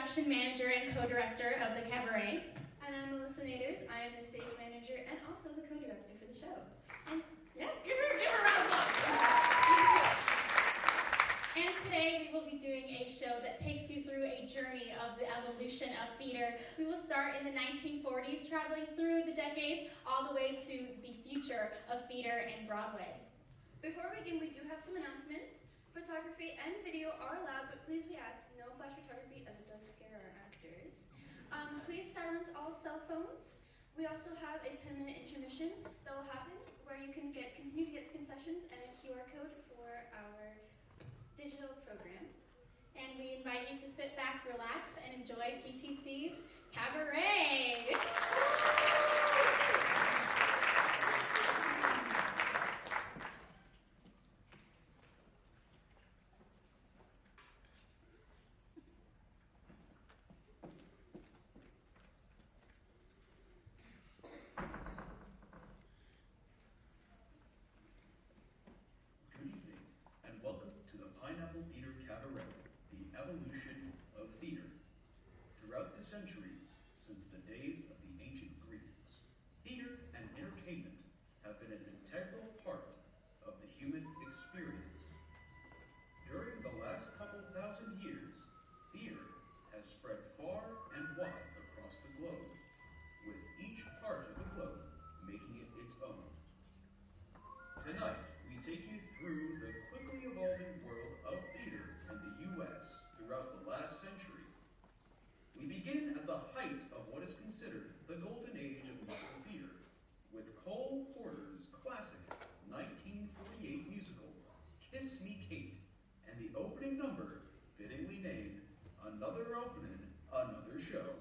production manager and co-director of the cabaret. And I'm Melissa Naders. I am the stage manager and also the co-director for the show. And Yeah, give her a round of applause. And today we will be doing a show that takes you through a journey of the evolution of theater. We will start in the 1940s, traveling through the decades, all the way to the future of theater and Broadway. before we begin, we do have some announcements. Photography and video are allowed, but please we ask no flash photography as it does scare our actors. Please silence all cell phones. We also have a 10-minute intermission that will happen where you can continue to get concessions and a QR code for our digital program. And we invite you to sit back, relax, and enjoy PTC's Cabaret. Evolution of theater. Throughout the centuries, since the days of the ancient Greeks, theater and entertainment have been an integral part of the human experience. During the last couple thousand years, theater has spread far and wide across the globe, with each part of the globe making it its own. Tonight, we take you through the quickly evolving world of theater in the U.S. throughout the last century. We begin at the height of what is considered the golden age of musical theater, with Cole Porter's classic 1948 musical, Kiss Me Kate, and the opening number, fittingly named, Another Opening, Another Show.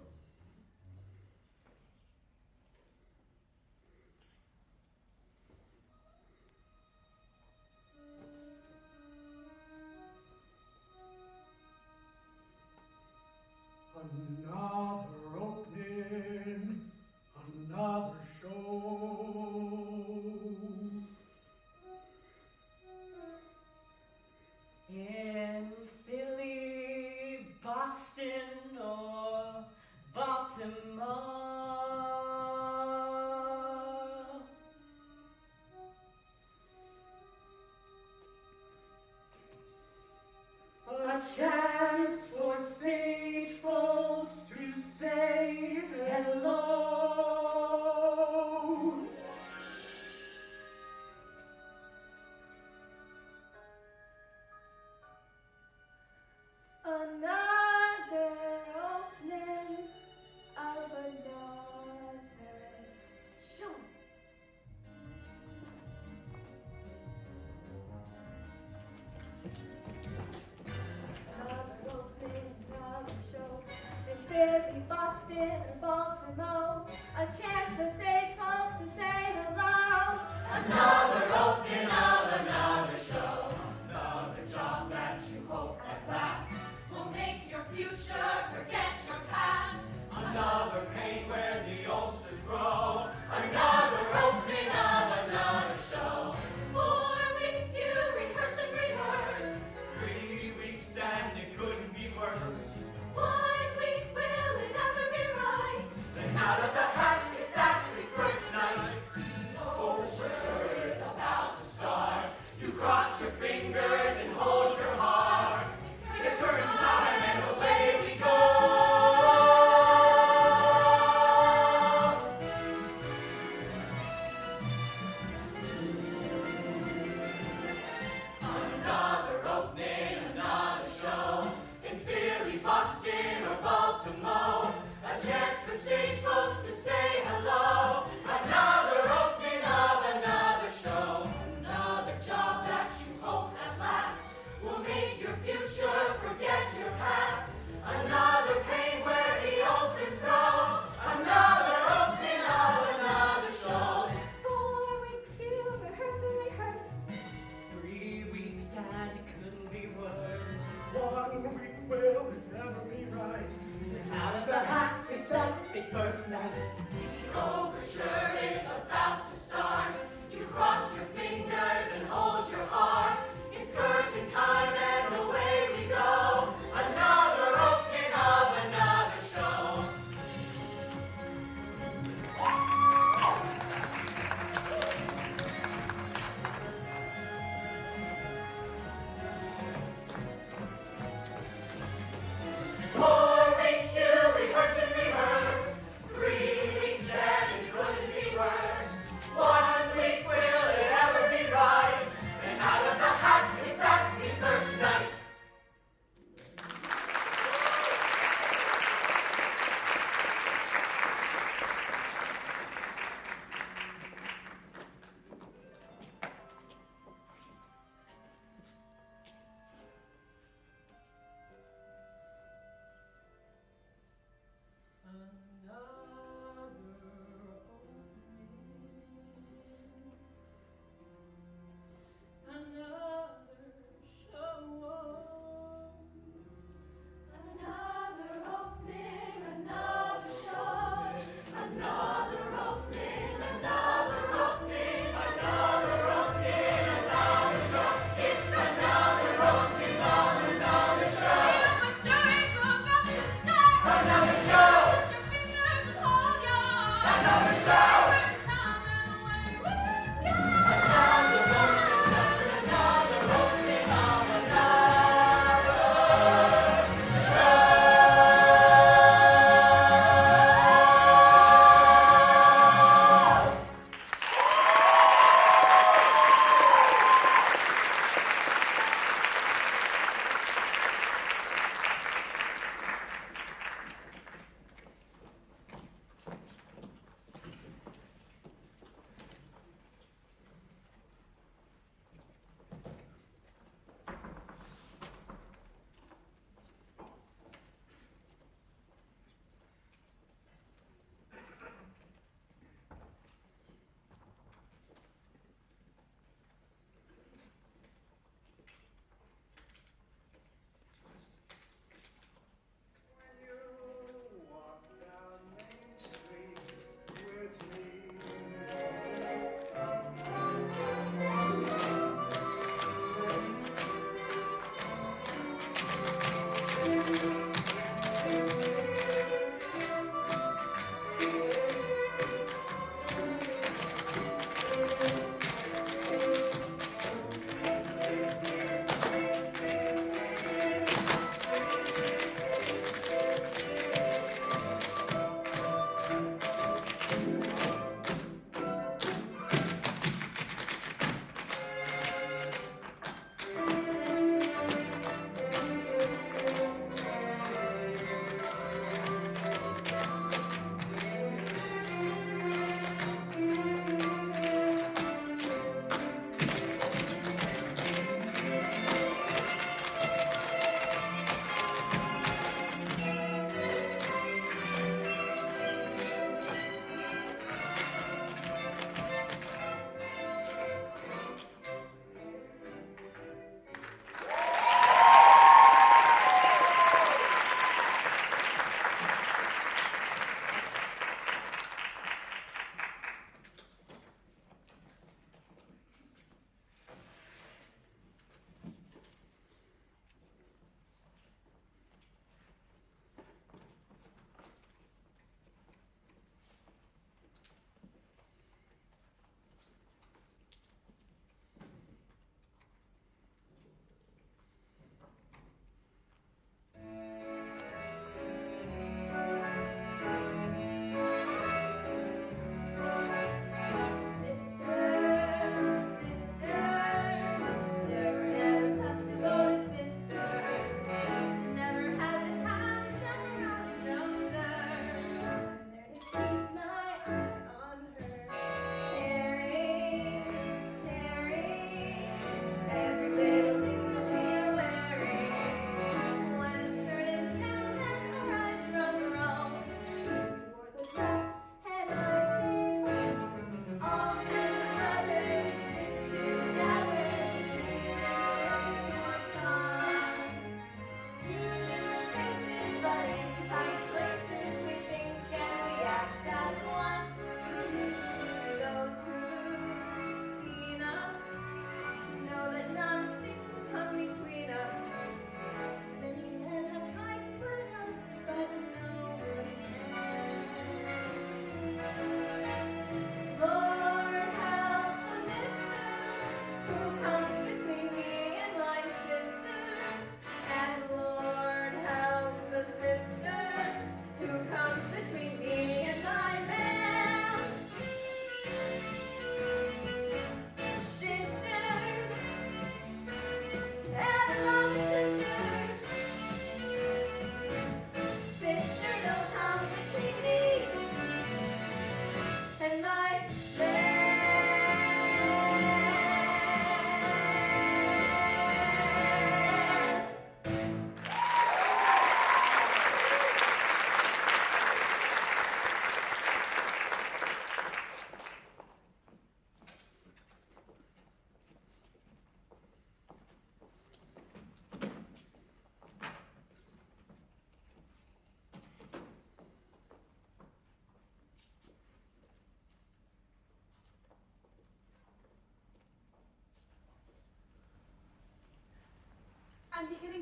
Another opening, another show. In Philly, Boston, or Baltimore, a chance for sage folks to say hello. another opening of another show. Another opening, another show. In Philly, Boston, and Baltimore, a chance for stage folks to say hello. Another opening of another show. Another job that you hope at last will make your future forget your past. Another pain where the ulcers grow. Another opening of another show. 4 weeks you rehearse and rehearse. 3 weeks and it couldn't be worse. 1 week, will it ever be right? Then out of the hat is that first night. The overture is about to start. You cross your fingers and hold your heart. It's curtain time and away we go. Another opening, another show. In Philly, Boston, or Baltimore, a chance for stage folks to say hello. Another opening of another show. Another job that you hope at last will make your future forget your past. Another pain where the ulcers grow. Another opening of another show. 4 weeks you rehearse and rehearse. 3 weeks and it couldn't be worse. 1 week, will it ever be right? Out of the hat, it's that the first night. The overture is about to start. You cross your fingers and hold your heart. It's curtain time and away we go. Another opening of another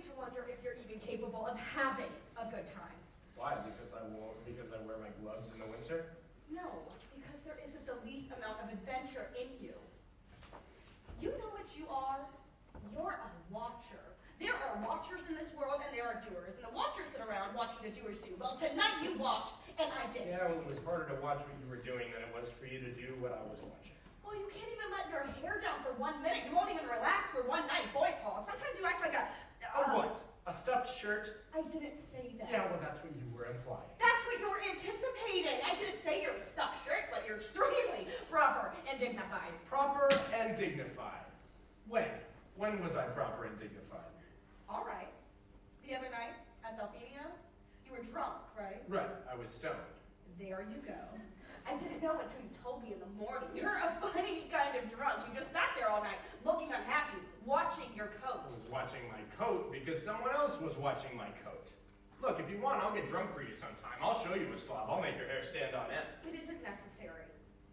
to wonder if you're even capable of having a good time. Why? Because I wear my gloves in the winter? No, because there isn't the least amount of adventure in you. You know what you are? You're a watcher. There are watchers in this world and there are doers, and the watchers sit around watching the doers do. Well, tonight you watched, and I did. Yeah, well, it was harder to watch what you were doing than it was for you to do what I was watching. Well, you can't even let your hair down for 1 minute. You won't even relax for one night. Boy, Paul, sometimes you act like a... What? A stuffed shirt? I didn't say that. Yeah, well, that's what you were implying. That's what you were anticipating. I didn't say you're a stuffed shirt, but you're extremely proper and dignified. Proper and dignified. When? When was I proper and dignified? All right. The other night at Delphinia's, you were drunk, right? Right, I was stoned. There you go. I didn't know until you told me in the morning. You're a funny kind of drunk. You just sat there all night, looking unhappy, watching your coat. I was watching my coat because someone else was watching my coat. Look, if you want, I'll get drunk for you sometime. I'll show you a slob. I'll make your hair stand on end. It isn't necessary.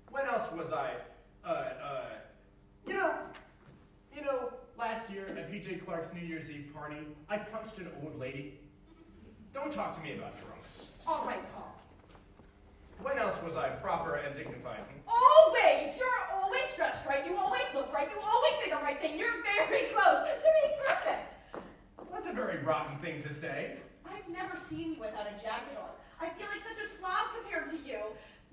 When else was I, you know, last year at PJ Clark's New Year's Eve party, I punched an old lady. Don't talk to me about drunks. All right, Paul. When else was I proper and dignified? Always! You're always dressed right. You always look right. You always say the right thing. You're very close to being perfect. That's a very rotten thing to say. I've never seen you without a jacket on. I feel like such a slob compared to you.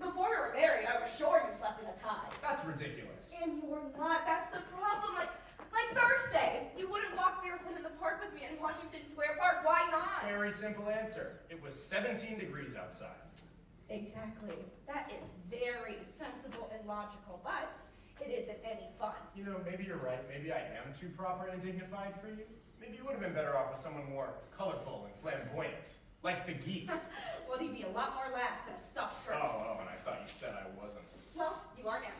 Before we were married, I was sure you slept in a tie. That's ridiculous. And you're not. That's the problem. Like Thursday. You wouldn't walk barefoot in the park with me in Washington Square Park. Why not? Very simple answer. It was 17 degrees outside. Exactly. That is very sensible and logical, but it isn't any fun. You know, maybe you're right. Maybe I am too proper and dignified for you. Maybe you would have been better off with someone more colorful and flamboyant, like the geek. Well, he'd be a lot more lax than a stuffed shirt. Oh, and I thought you said I wasn't. Well, you are now.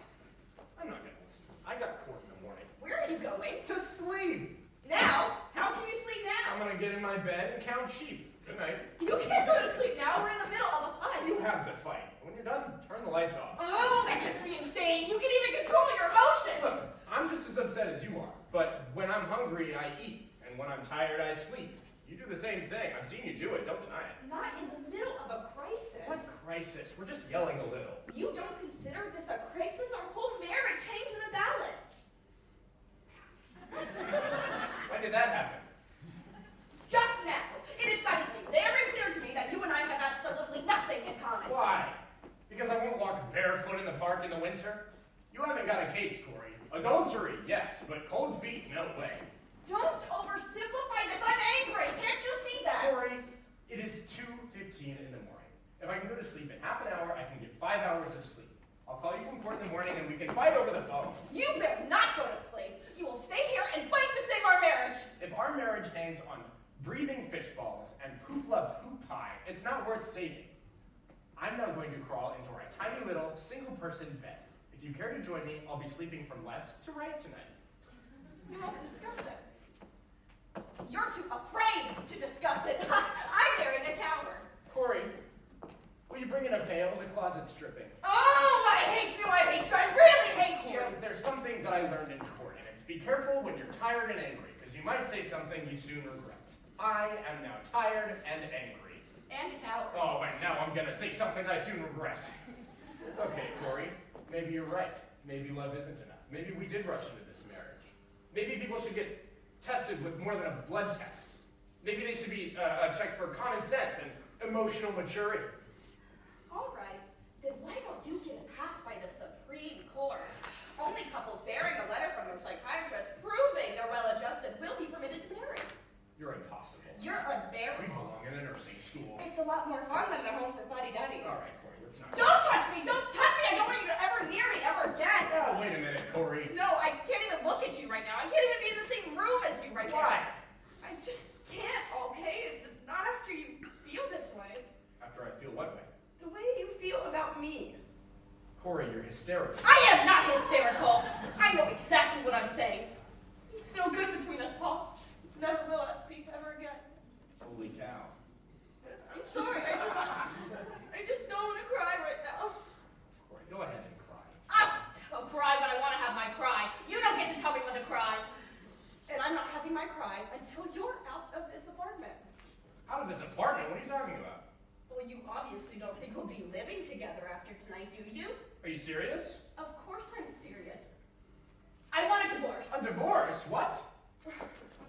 I'm not gonna listen. I got court in the morning. Where are you going? To sleep! Now? How can you sleep now? I'm gonna get in my bed and count sheep. Good night. You can't go to sleep now. We're in the middle of a fight. You have the fight. When you're done, turn the lights off. Oh, that gets me insane. You can even control your emotions. Look, I'm just as upset as you are. But when I'm hungry, I eat. And when I'm tired, I sleep. You do the same thing. I've seen you do it. Don't deny it. Not in the middle of a crisis. What crisis? We're just yelling a little. You don't consider this a crisis? Our whole marriage hangs in the balance. When did that happen? Just now. It is suddenly very clear to me that you and I have absolutely nothing in common. Why? Because I won't walk barefoot in the park in the winter? You haven't got a case, Corey. Adultery, yes, but cold feet, no way. Don't oversimplify this. I'm angry. Can't you see that? Corey, it is 2:15 in the morning. If I can go to sleep in half an hour, I can get 5 hours of sleep. I'll call you from court in the morning and we can fight over the phone. You better not go to sleep. You will stay here and fight to save our marriage. If our marriage hangs on breathing fish balls and poofla poop pie, it's not worth saving. I'm now going to crawl into our tiny little single-person bed. If you care to join me, I'll be sleeping from left to right tonight. We won't discuss it. You're too afraid to discuss it. I married a coward. Corey, will you bring in a pail? The closet's dripping. Oh, I hate you. I hate you. I really hate you. Corey, there's something that I learned in court, and it's be careful when you're tired and angry, because you might say something you soon regret. I am now tired and angry. And a coward. Oh, and now I'm gonna say something I soon regret. Okay, Corey, maybe you're right. Maybe love isn't enough. Maybe we did rush into this marriage. Maybe people should get tested with more than a blood test. Maybe they should be checked for common sense and emotional maturity. All right, then why don't you get it passed by the Supreme Court? Only couples bearing a letter from their psychiatrist proving they're well-adjusted will be permitted to marry. You're impossible. You're We unbearable. belong in a nursing school. It's a lot more fun than the home for fuddy-duddies. All right, Corey, let's not. Don't touch me! Don't touch me! I don't want you to ever near me ever again! Oh, wait a minute, Corey. No, I can't even look at you right now. I can't even be in the same room as you right Why? now. I just can't, okay? Not after you feel this way. After I feel what way? The way you feel about me. Corey, you're hysterical. I am not hysterical! I know exactly what I'm saying. It's no good between us, Paul. Never will it be ever again. Holy cow. I'm sorry, I just don't want to cry right now. Corey, go ahead and cry. I'll cry when I want to have my cry. You don't get to tell me when to cry. And I'm not having my cry until you're out of this obviously don't think we'll be living together after tonight, do you? Are you serious? Of course I'm serious. I want a divorce. A divorce? What? I'm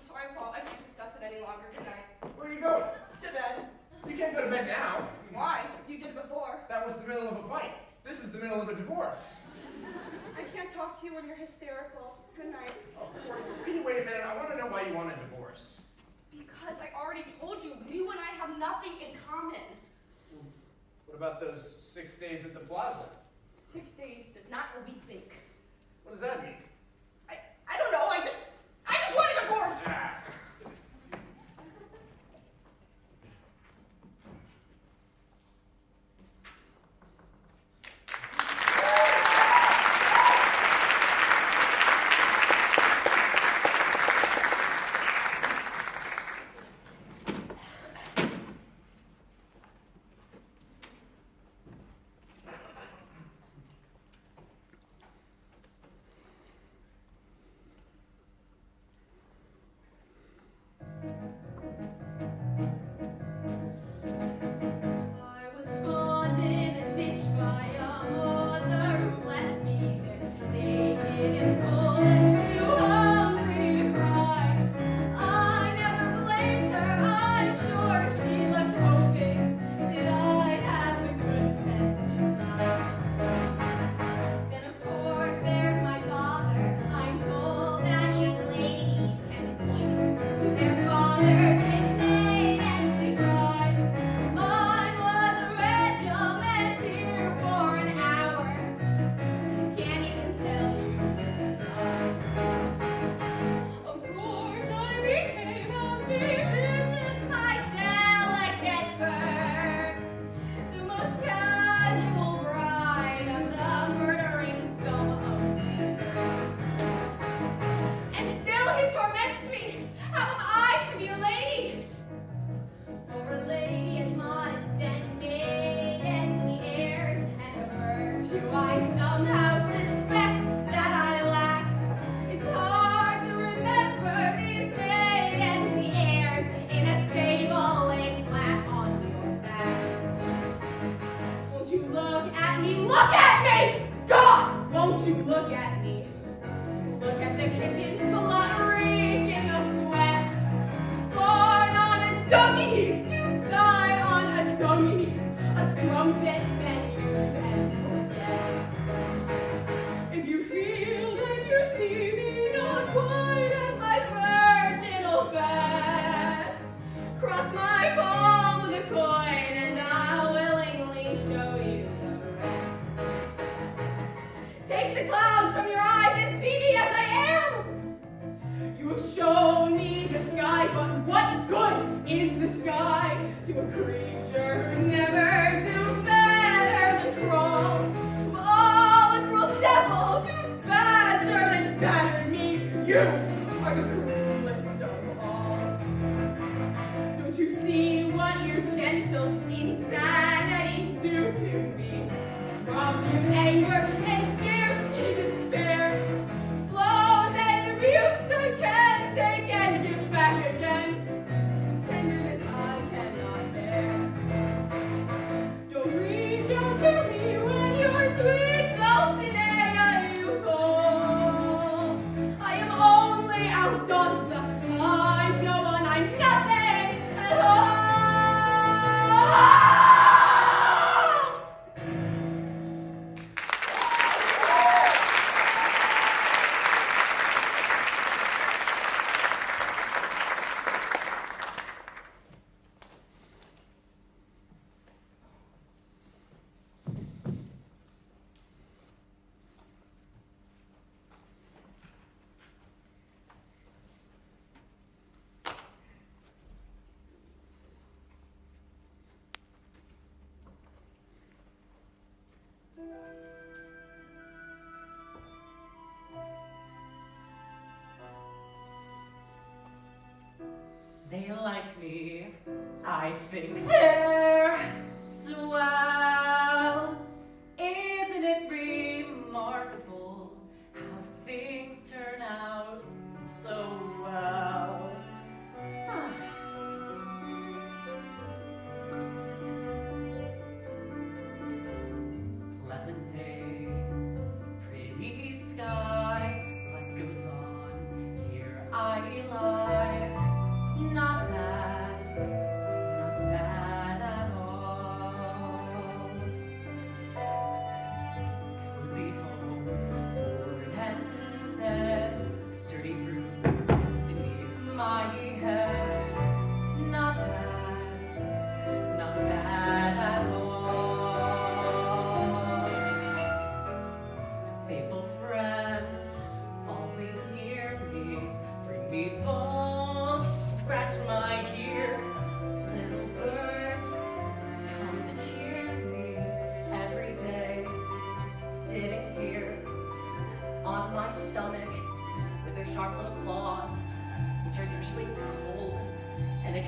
sorry, Paul. I can't discuss it any longer. Good night. Where are you going? To bed. You can't go to bed now. Why? You did before. That was the middle of a fight. This is the middle of a divorce. I can't talk to you when you're hysterical. Good night. Oh, can you wait a minute? I want to know why you want a divorce. Because I already told you, you and I have nothing in common. What about those 6 days at the plaza? 6 days does not a week make. What does that mean? I don't know. I just want a divorce. Ah. They like me, I think they're swell. Isn't it remarkable how things turn out so well?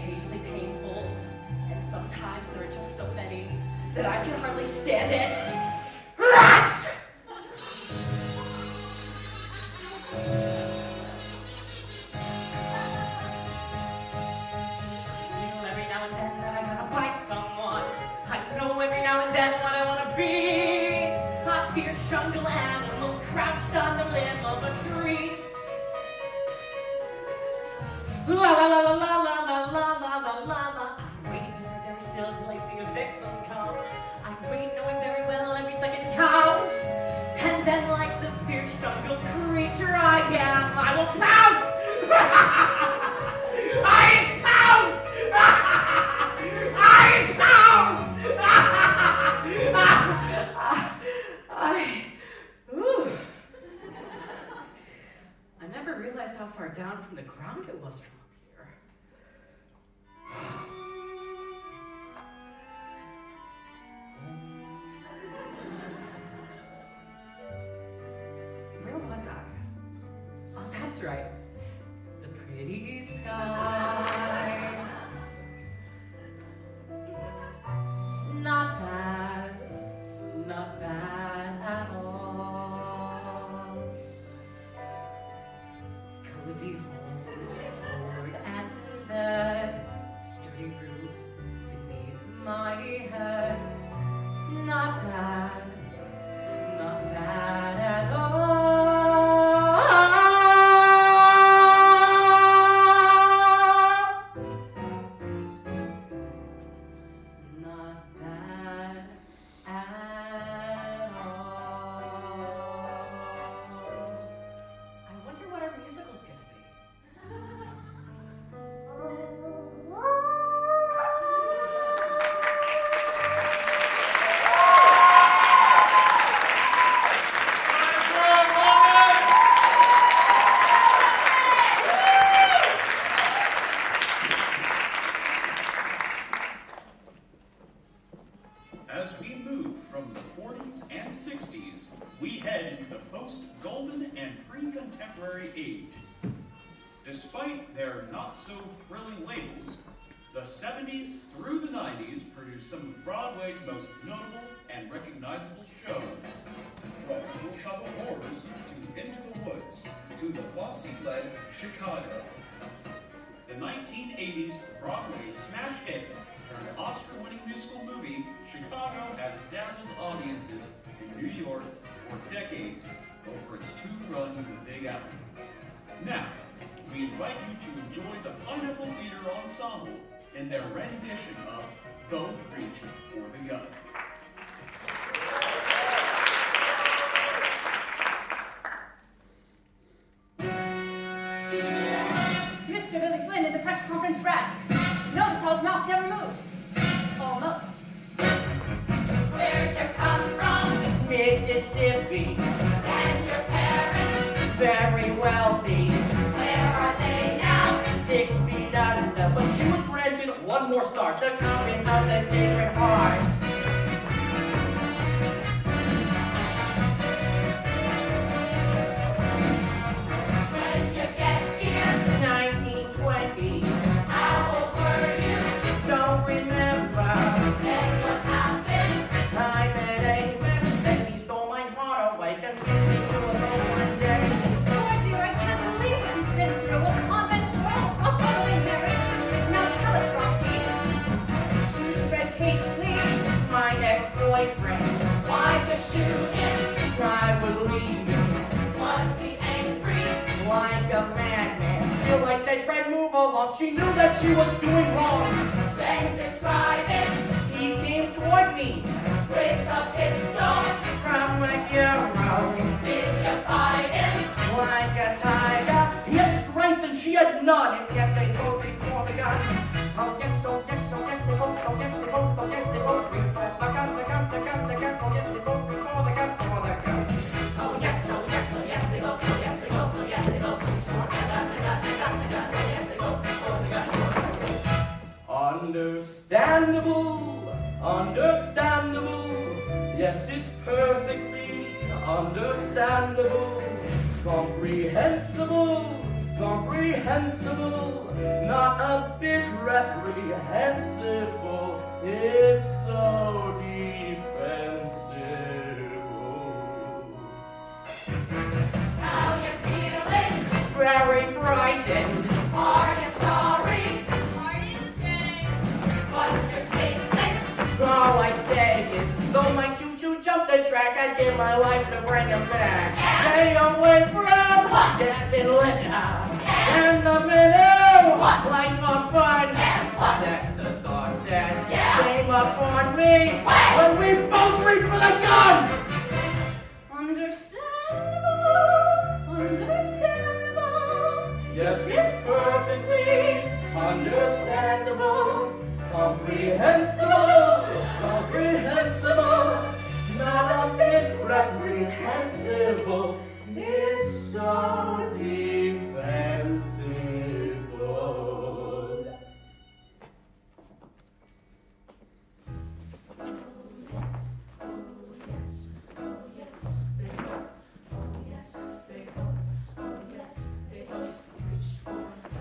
occasionally painful, and sometimes there are just so many that I can hardly stand it. Rats! Every now and then that I gotta bite someone. I know every now and then what I wanna be. A fierce jungle animal crouched on the limb of a tree. La la la la la la la la la la la la. I'm waiting very still till I see a victim come. I'm waiting knowing very well every second counts. And then like the fierce jungle creature I am, I will pounce! I pounce! I pounce! I never realized how far down from the ground it was from here. Where was I? Oh, that's right. The pretty sky. Not bad. Not bad at all. Cozy home, board and bed, sturdy roof beneath my head. Not bad at all. Not bad at all. I wonder what our musical's gonna be. As we move from the 40s and 60s, we head into the post-golden and pre-contemporary age. Despite their not-so-thrilling labels, the 70s through the 90s produced some of Broadway's most notable and recognizable shows. From Little Shop of Horrors to Into the Woods to the Fosse-led Chicago. The 1980s Broadway smash hit turned Oscar-winning musical movie Chicago has dazzled audiences in New York for decades over its 2 runs of the Big Apple. Now, we invite you to enjoy the Pineapple Theater Ensemble in their rendition of Don't Reach for the Gun. Mr. Billy Flynn in the press conference rack. Notice how his mouth never moves. Almost. Where'd you come from? Mississippi, And your parents? very wealthy, Where are they now? 6 feet under, but she was granted one more star, the Convent of the Sacred Heart. When you get here? 1920, How old were you? don't remember. Then what happened? I met Amos, and he stole my heart away, confused me to a low one day. Poor dear, I can't believe what he's been through. A convent girl, a following marriage. Now tell us, Roxy. Red case, please. My ex-boyfriend, Why'd you shoot him? I was leaving Was he angry? like a madman. Still, I said, friend, move along. She knew that she was doing wrong. Then describe it He came toward me with a pistol. from a hero, Did you fight him? like a tiger. He had strength and she had none, and yet they both before the gun. Oh yes, oh yes, oh yes, they both, oh yes, they both, oh yes, they both before the gun, the gun, the gun, the gun, oh yes, they both before the gun, before the gun. Oh yes, oh yes, oh yes, they both, oh yes, they both, oh yes, they both. Before the gun, the gun, the gun, the gun, oh yes, they both before the gun, before the gun. Understandable, understandable. Yes, it's perfectly understandable, comprehensible, comprehensible, not a bit reprehensible. It's so defensible. How you feeling? Very frightened. Are you sorry? Are you okay? What's your statement? All I'd say is, though my choo-choo jumped the track, I'd give my life to bring him back. Stay away from dancing Linda. And the minnow, life of fun. That's the thought that came up on me when we both reached for the gun. Understandable. Yes, it's perfectly understandable, comprehensible, not a bit reprehensible. It's so defensible.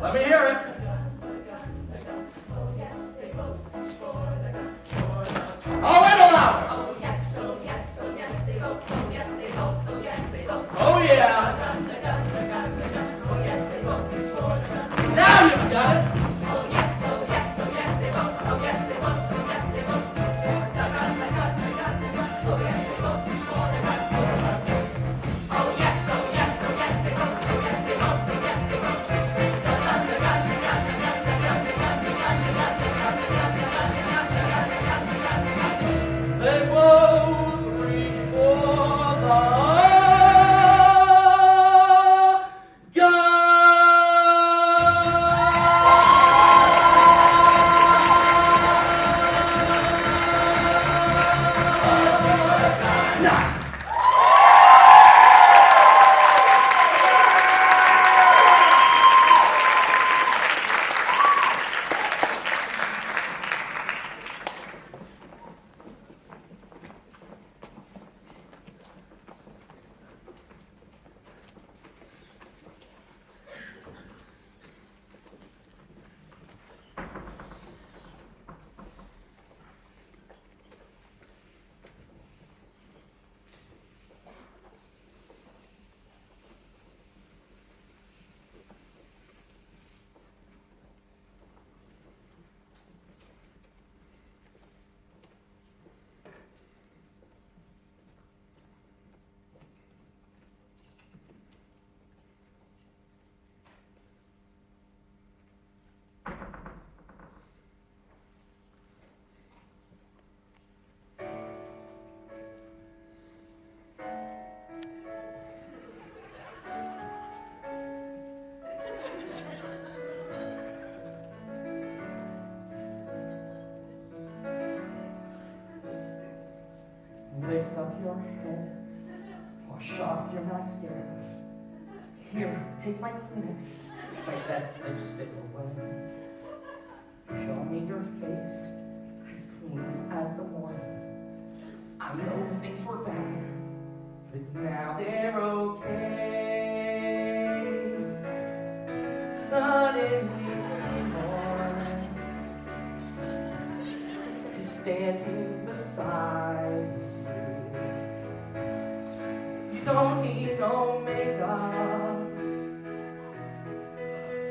Let me hear it. A little louder. Oh yes, oh yes, oh yes, they vote. Oh yes, they vote. Oh yes, they vote. Oh yeah. Oh yes, they vote. Now you've got it. Oh yes, oh yes, oh yes, they vote. Oh yes, they vote. Oh yes, they vote. The gun. Oh yes, they vote. For the gun. Oh yes, oh yes, oh yes, they vote. Oh yes, they vote. Oh yes, they vote. They both reach for the Lift up your head, wash off your mascara. Here, take my Kleenex, wipe that lipstick away. Show me your face, as clean as the morning. I know things were bad, but now they're okay. Suddenly, Seymour is standing beside you. You don't need no makeup,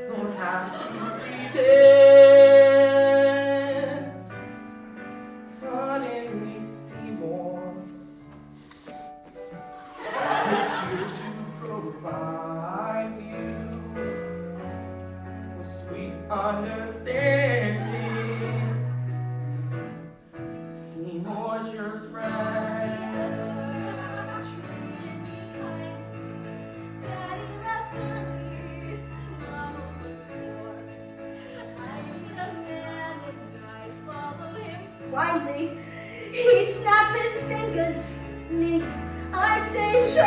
don't have to pretend. Suddenly Seymour is here to provide you with sweet understanding. Seymour's your friend. Blindly, he'd snap his fingers. Me, I'd say sure.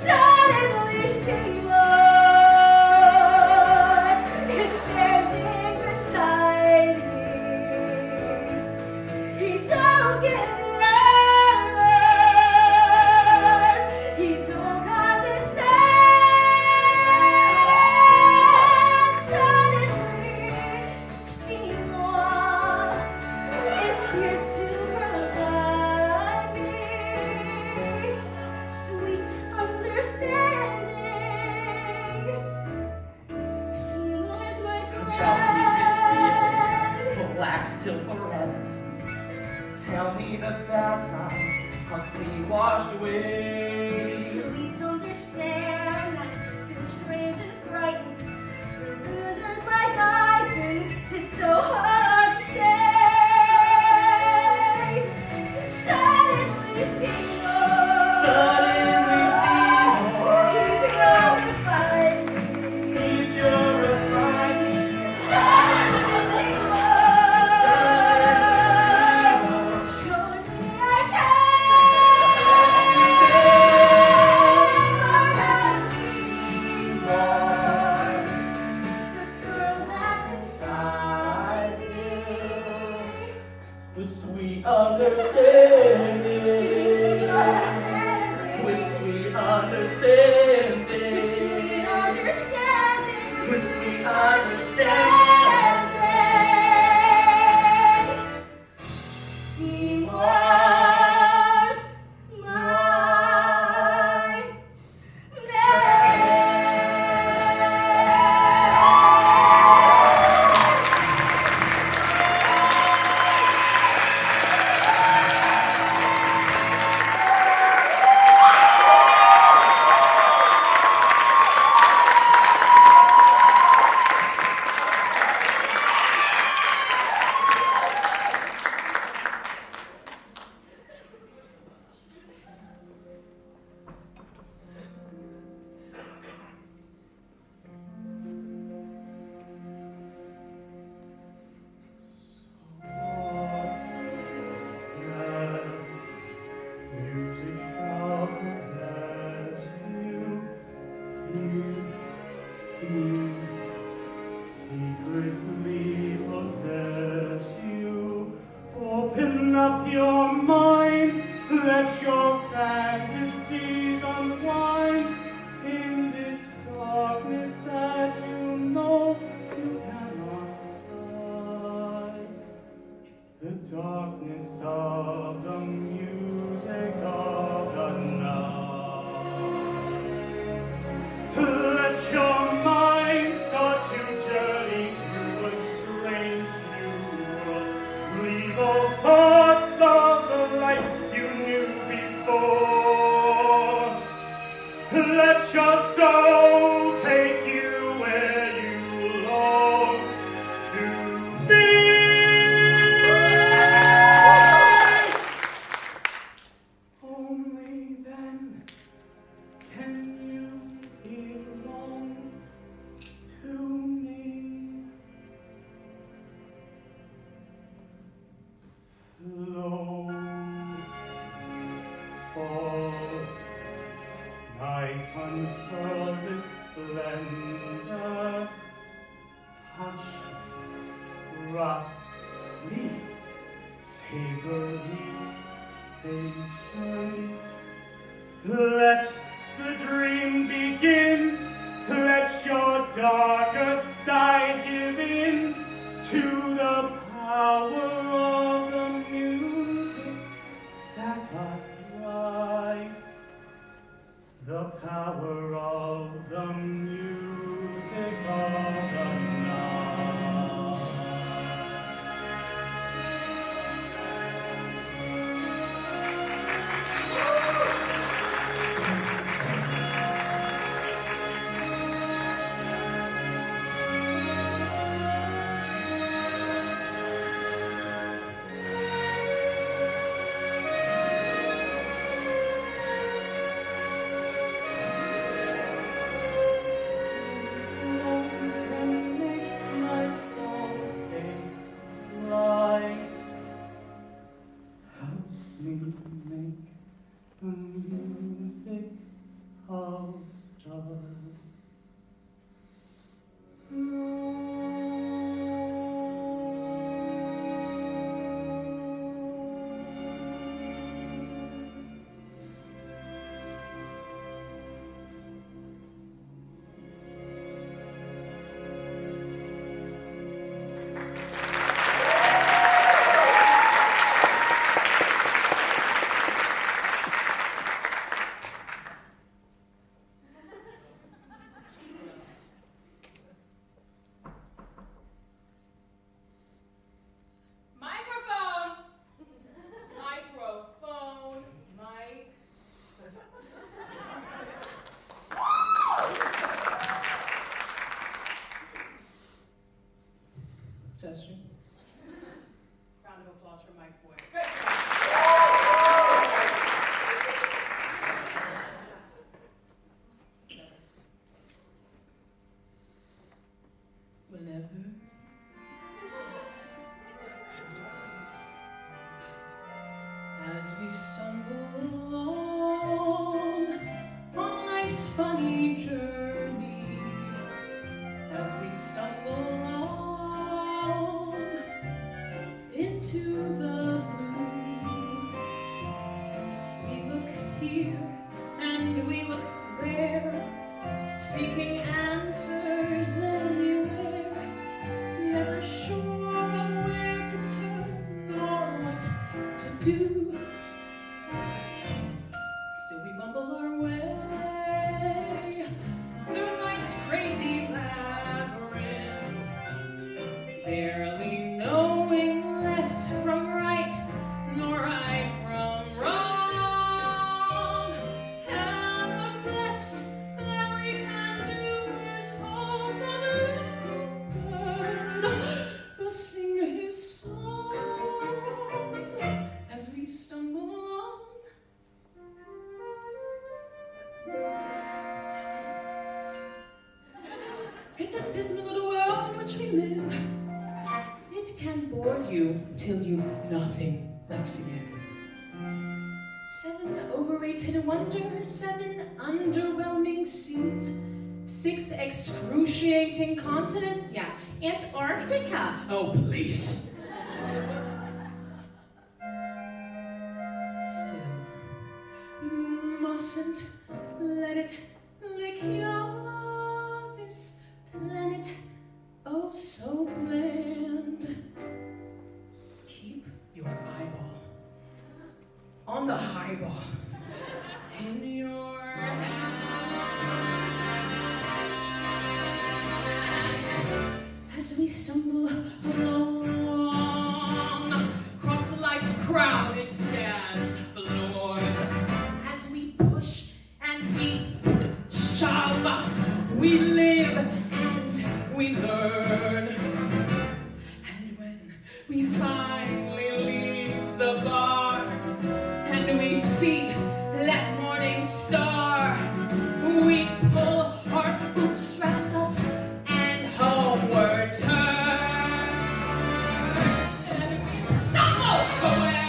Suddenly, Seymour is standing beside me. He don't get nervous. He don't condescend. black still forever. Tell me the bad times quickly washed away. Please understand that it's still strange and frightening. For losers like I've been, it's so hard to say. Suddenly see more. Suddenly see more. Keep purifying. Keep purifying. Suddenly see more. Surely I with sweet understanding, with sweet understanding, with sweet understanding. He was my Up your mind, let your fantasies unwind in this darkness that you know you cannot fight. The darkness of the music of the night. Let your mind start to journey through a strange new world. Leave all thoughts of the life you knew before. Let your soul take you where you long to be. Only then can you belong to me. Float, fall, night unfurls its splendor. Touch, trust me, savor the sensation. Let the dream begin. Let your darker side give in to the power of the music that upright. The power of the music of the night. round of applause for Mike Boyd. Whenever as we stumble along on life's funny journey, as we stumble along into the blue, we look here and we look there, seeking answers anywhere, never sure of where to turn or what to do. Still we bumble our way through life's crazy labyrinth, barely knowing left from right, nor right from wrong. And the best that we can do is hope that God will sing his song as we stumble along. It's a dismal little world in which we live. It can bore you till you've nothing left to give. 7 overrated wonders, 7 underwhelming seas, 6 excruciating continents. Yeah, Antarctica. Oh, please. Still, you mustn't let it lick your this planet, oh so bland. Keep your eyeball on the highball in your hand as we stumble along across life's crowded dance floors, as we push and we shove, we live and we learn. And when we finally leave the bar and we see that morning star, we pull our bootstraps up and homeward turn. And we stumble away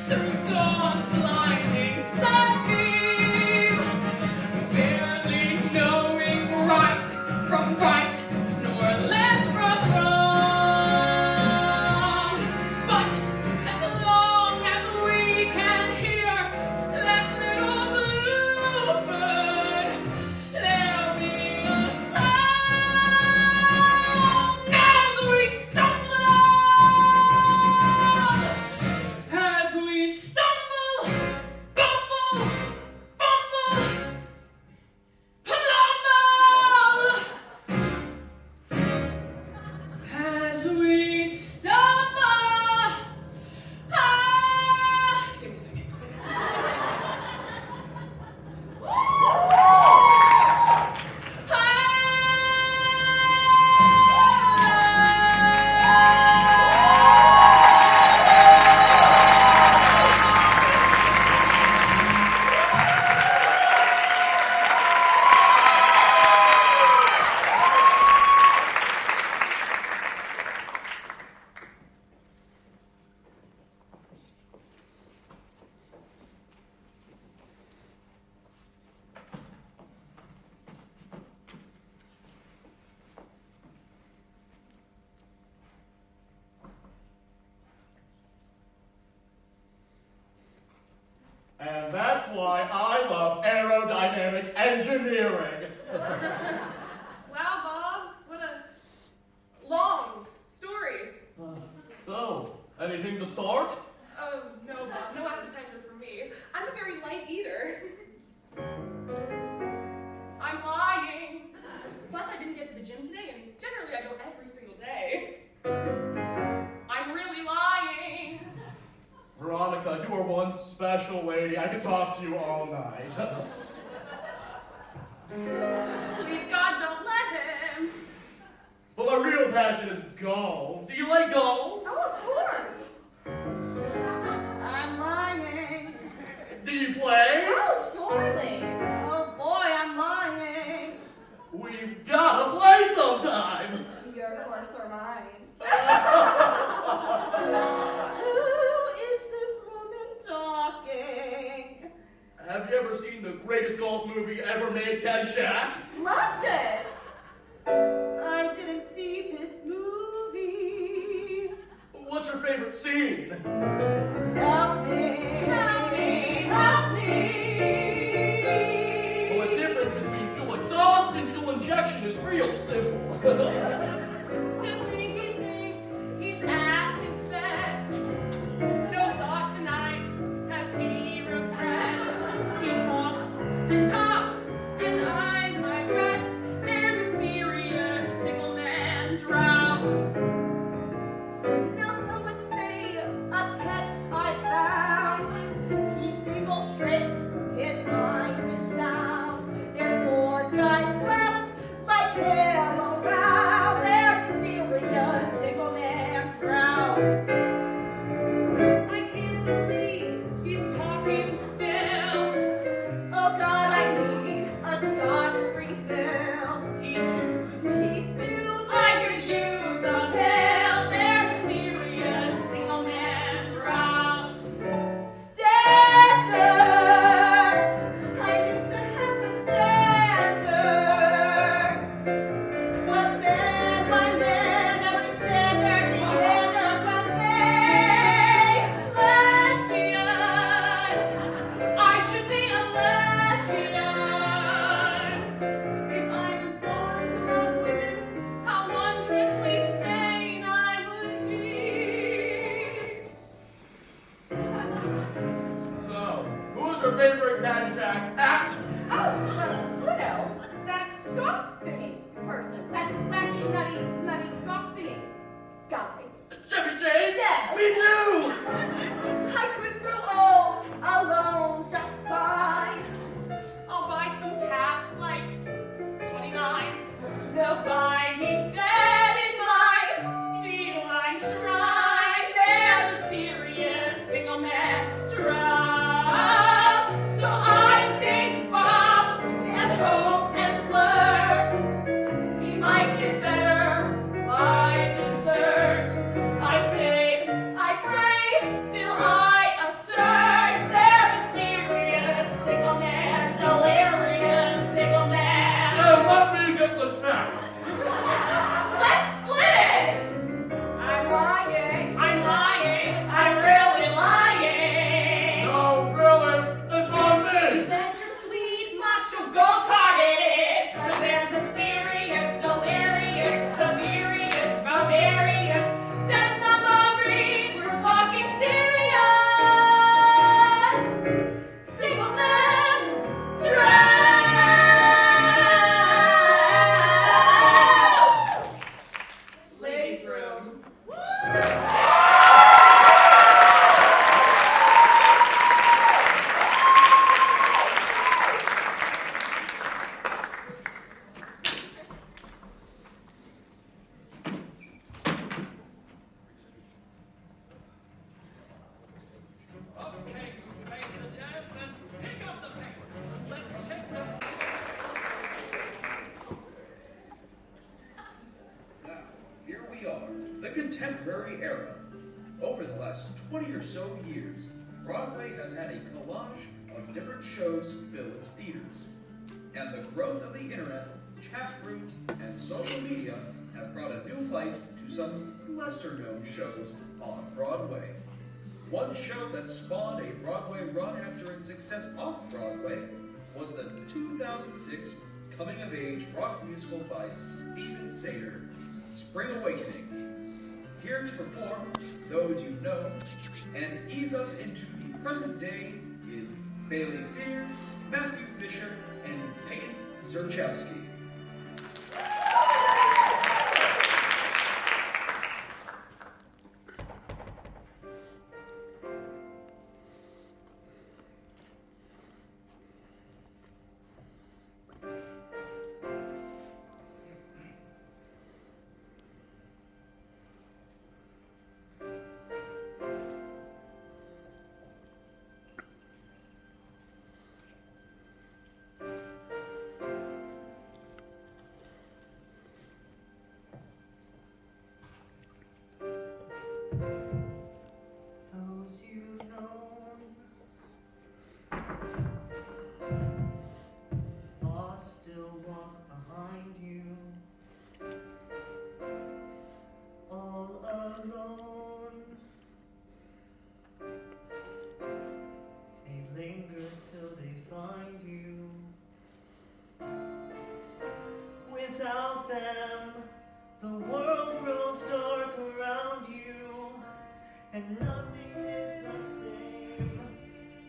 through dawn's blinding sunbeam, barely knowing right from right, nor left from wrong. But as long as we can hear that little bluebird, there'll be a song as we stumble along, as we stumble, bumble, fumble, plumble, as we stumble. Give me a second. And that's why I love aerodynamic engineering. Wow, Bob, what a long story. So, anything to start? Oh, no, Bob, no appetizer for me. I'm a very light eater. I'm lying. Plus, I didn't get to the gym today, and generally I go every single day. I'm really lying. Veronica, you are one special lady. I could talk to you all night. Please, God, don't let him. But Well, a real passion is golf. Do you like golf? Oh, of course. I'm lying. Do you play? Oh, surely. Oh boy, I'm lying. We've gotta play sometime. Your course or mine. Who is this woman talking? Have you ever seen the greatest golf movie ever made, Caddyshack? Loved it. I didn't see this movie. What's your favorite scene? Help me. Help me. Help me. Well, the difference between fuel exhaust and fuel injection is real simple. To think he thinks he's at his best. No thought tonight has he repressed. He talks and talks and eyes my breast. There's a serious single man drought. Now some would say a catch I found. He's single straight, his mind is sound. There's more guys left like him around. There's a serious single man drought. I can't believe he's talking still. Oh God, I need a Scotch refill. He chews. He spills, I could use a pill. There's a serious single man drought. standards. I used to have some standards. What man, my man, every standard meander from me. Lesbian. I should be a lesbian. If I was born to love women, how wondrously sane I would be. So, who's your favorite Caddyshack actor? Oh, well, that golf thingy person, that wacky, nutty golf thingy guy. Chevy Chase? Yes. We do! I could grow old alone just fine. I'll buy some cats like 29. They'll find me dead in my feline shrine. There's a serious single man drought. So I date Bob and hope and flirt. He might get better by dessert. I say, I pray, still I assert. There's a serious single man, delirious single man. Now let me get the check. Let's split it! I'm lying. I'm lying. I'm really lying. No, really, it's on me. That's your sweet macho go-kart it is. 'Cause there's a serious, delirious, severious, barbarious, send them a read. We're talking serious. Single man drought. Ladies' room. Okay, ready for the jazz? Then pick up the pace. Let's check the... Now, here we are, the contemporary era. Over the last 20 or so years, Broadway has had a collage of different shows fill its theaters. And the growth of the internet, chat rooms, and social media have brought a new light to some lesser-known shows on Broadway. One show that spawned a Broadway run after its success off-Broadway was the 2006 coming-of-age rock musical by Stephen Sater, Spring Awakening. Here to perform those you know and ease us into the present day is Bailey Fear, Matthew Fisher, and Peyton Zerchowski. alone. They linger till they find you. Without them, the world grows dark around you, and nothing is the same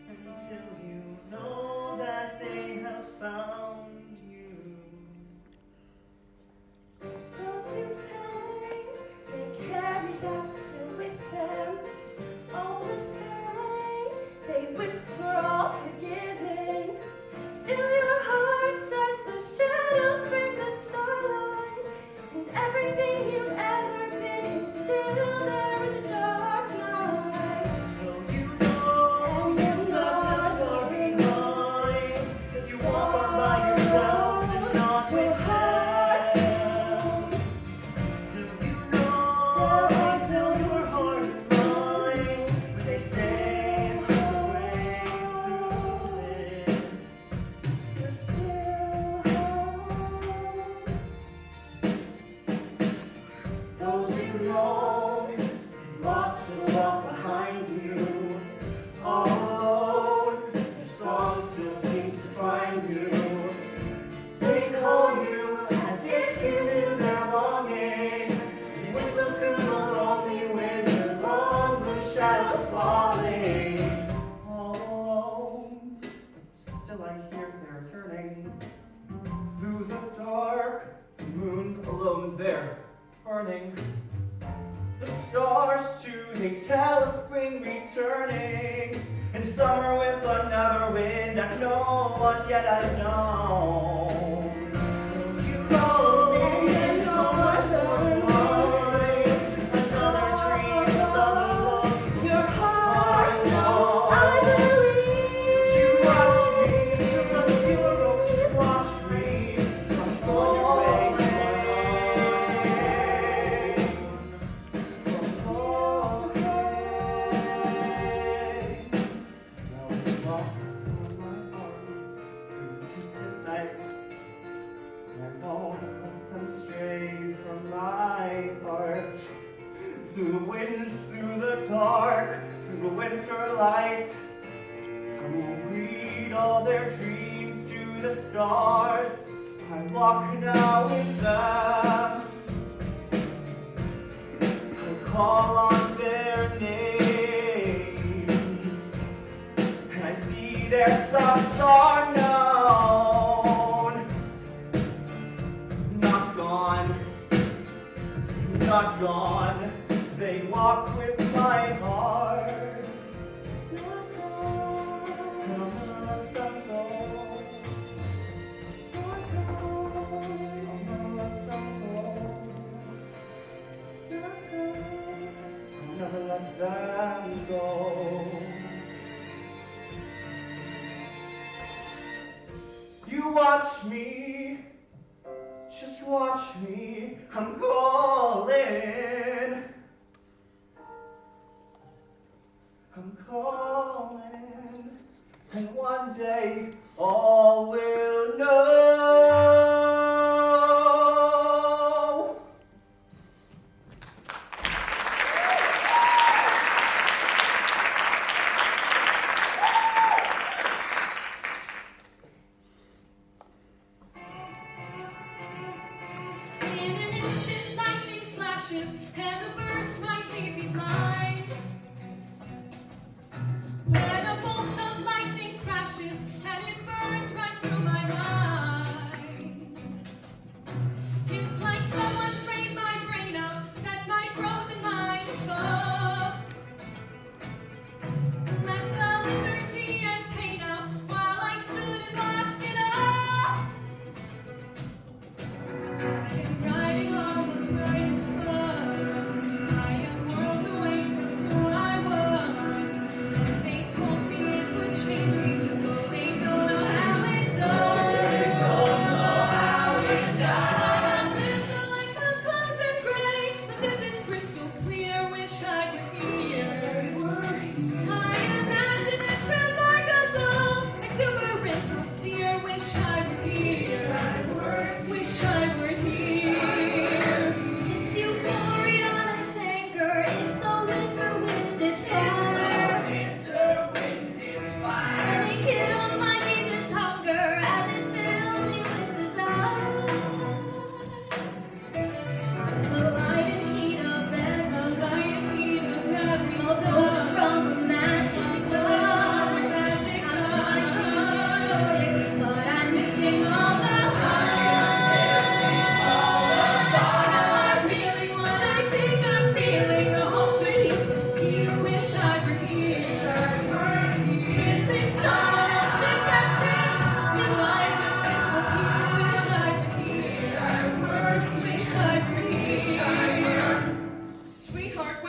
until you know that they have found you. Those who pain, they carry that still with them. All the same, they whisper all forgiving. Still your heart says the shadows bring the starlight, and everything you've ever been is still there in the dark night. Though you know you've left them far behind, 'cause you walk on by yourself and not with them. Still you know they fill your heart is mine, but they say we're break through this. You're still home. Those who know lost and left behind you, all alone, your song still seems to find you. They call you as if you knew their longing. They whistle through the lonely wind, their long blue shadows falling. All alone, but still I hear their yearning. Through the dark, the moon alone there, burning. The stars too, they tell of spring returning, and summer with another wind that no one yet has known. You know there's so much more life, another dream, another love. Your heart, I know. I believe. You watch me, you must watch me. I'm going away. Through the winds, through the dark, through the winter light, I will read all their dreams to the stars. I walk now with them. I call on their names, and I see their thoughts are known. Not gone, not gone. They walk with my heart. Not And I'll never let them go. gone. I'll never let them go. I'll never let them go. You watch me, just watch me, I'm calling. I'm calling, and one day all will know. In an instant, lightning flashes, and the burst might leave me blind. When a bolt of lightning crashes, and it burns right through my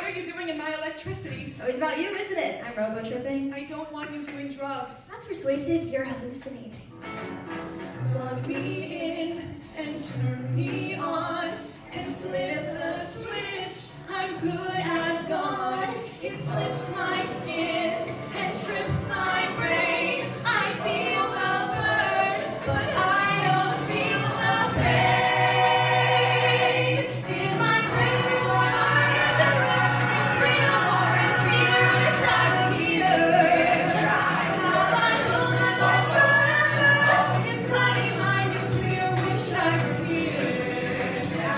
what are you doing in my electricity? It's always about you, isn't it? I'm robo-tripping. I don't want you doing drugs. That's persuasive. You're hallucinating. Plug me in and turn me on and flip the switch. I'm good as gone. It slips my skin and trips my brain. I feel the burn, but I don't feel the pain. Is my brain reborn or is it wrecked in freedom or in fear? Wish I were here. Have I pulled my life forever? It's clouding my nuclear. Wish I were here.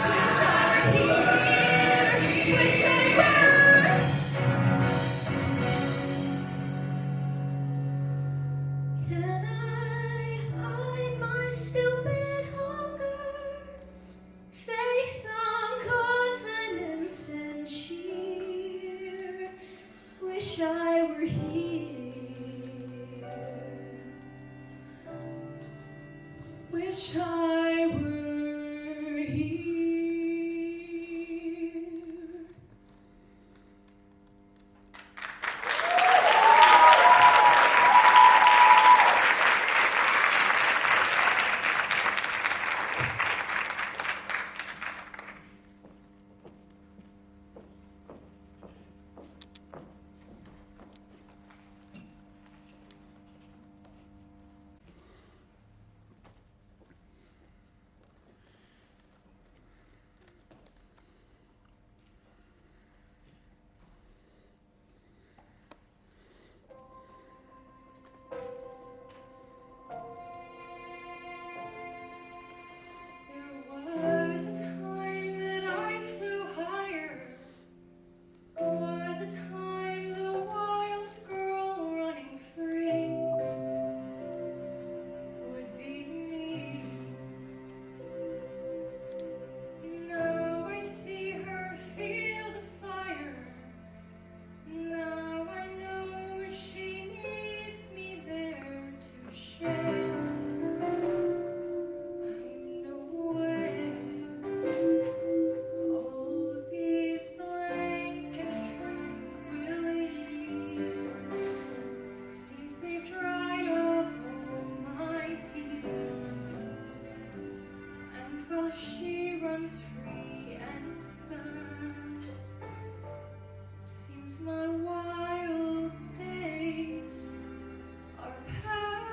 Wish I were here. Wish I were. Can I hide my stupid hunger? Face some confidence and cheer. Wish I were here. Wish I were here. There was a time that I flew higher. Was a time the wild girl running free would be me. Now I see her feel the fire. Now I know she needs me there to share. I'm nowhere. All these blank and tranquilities seems they've dried up all my tears. And while she runs free and fast, seems my wild days are past.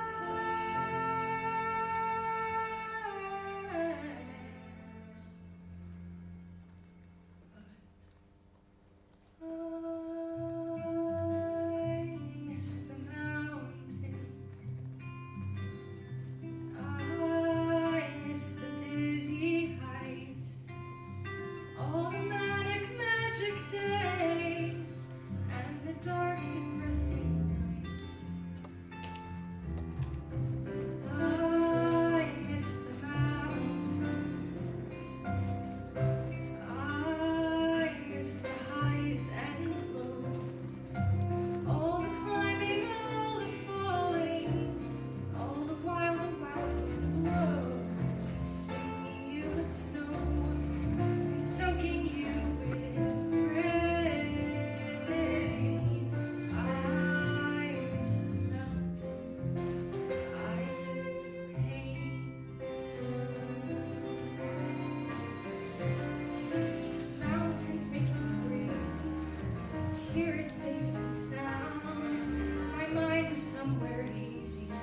I miss the mountains. I miss the dizzy heights. All the manic magic days and the dark depressing nights. I miss the mountains. I miss the highs and lows. All the climbing, all the falling, all the wild and wind blows, stinging you with snow and soaking you with rain. I miss the mountains. I miss the pain. Mountains make me crazy. Here it's safe and sound. My mind is somewhere hazy. My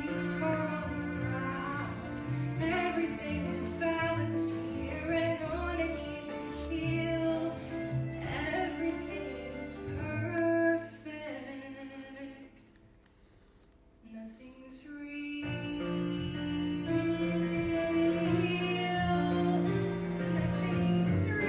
feet are on the ground. Everything is balanced here and on an even keel. Everything is perfect. Nothing's real. Nothing's real.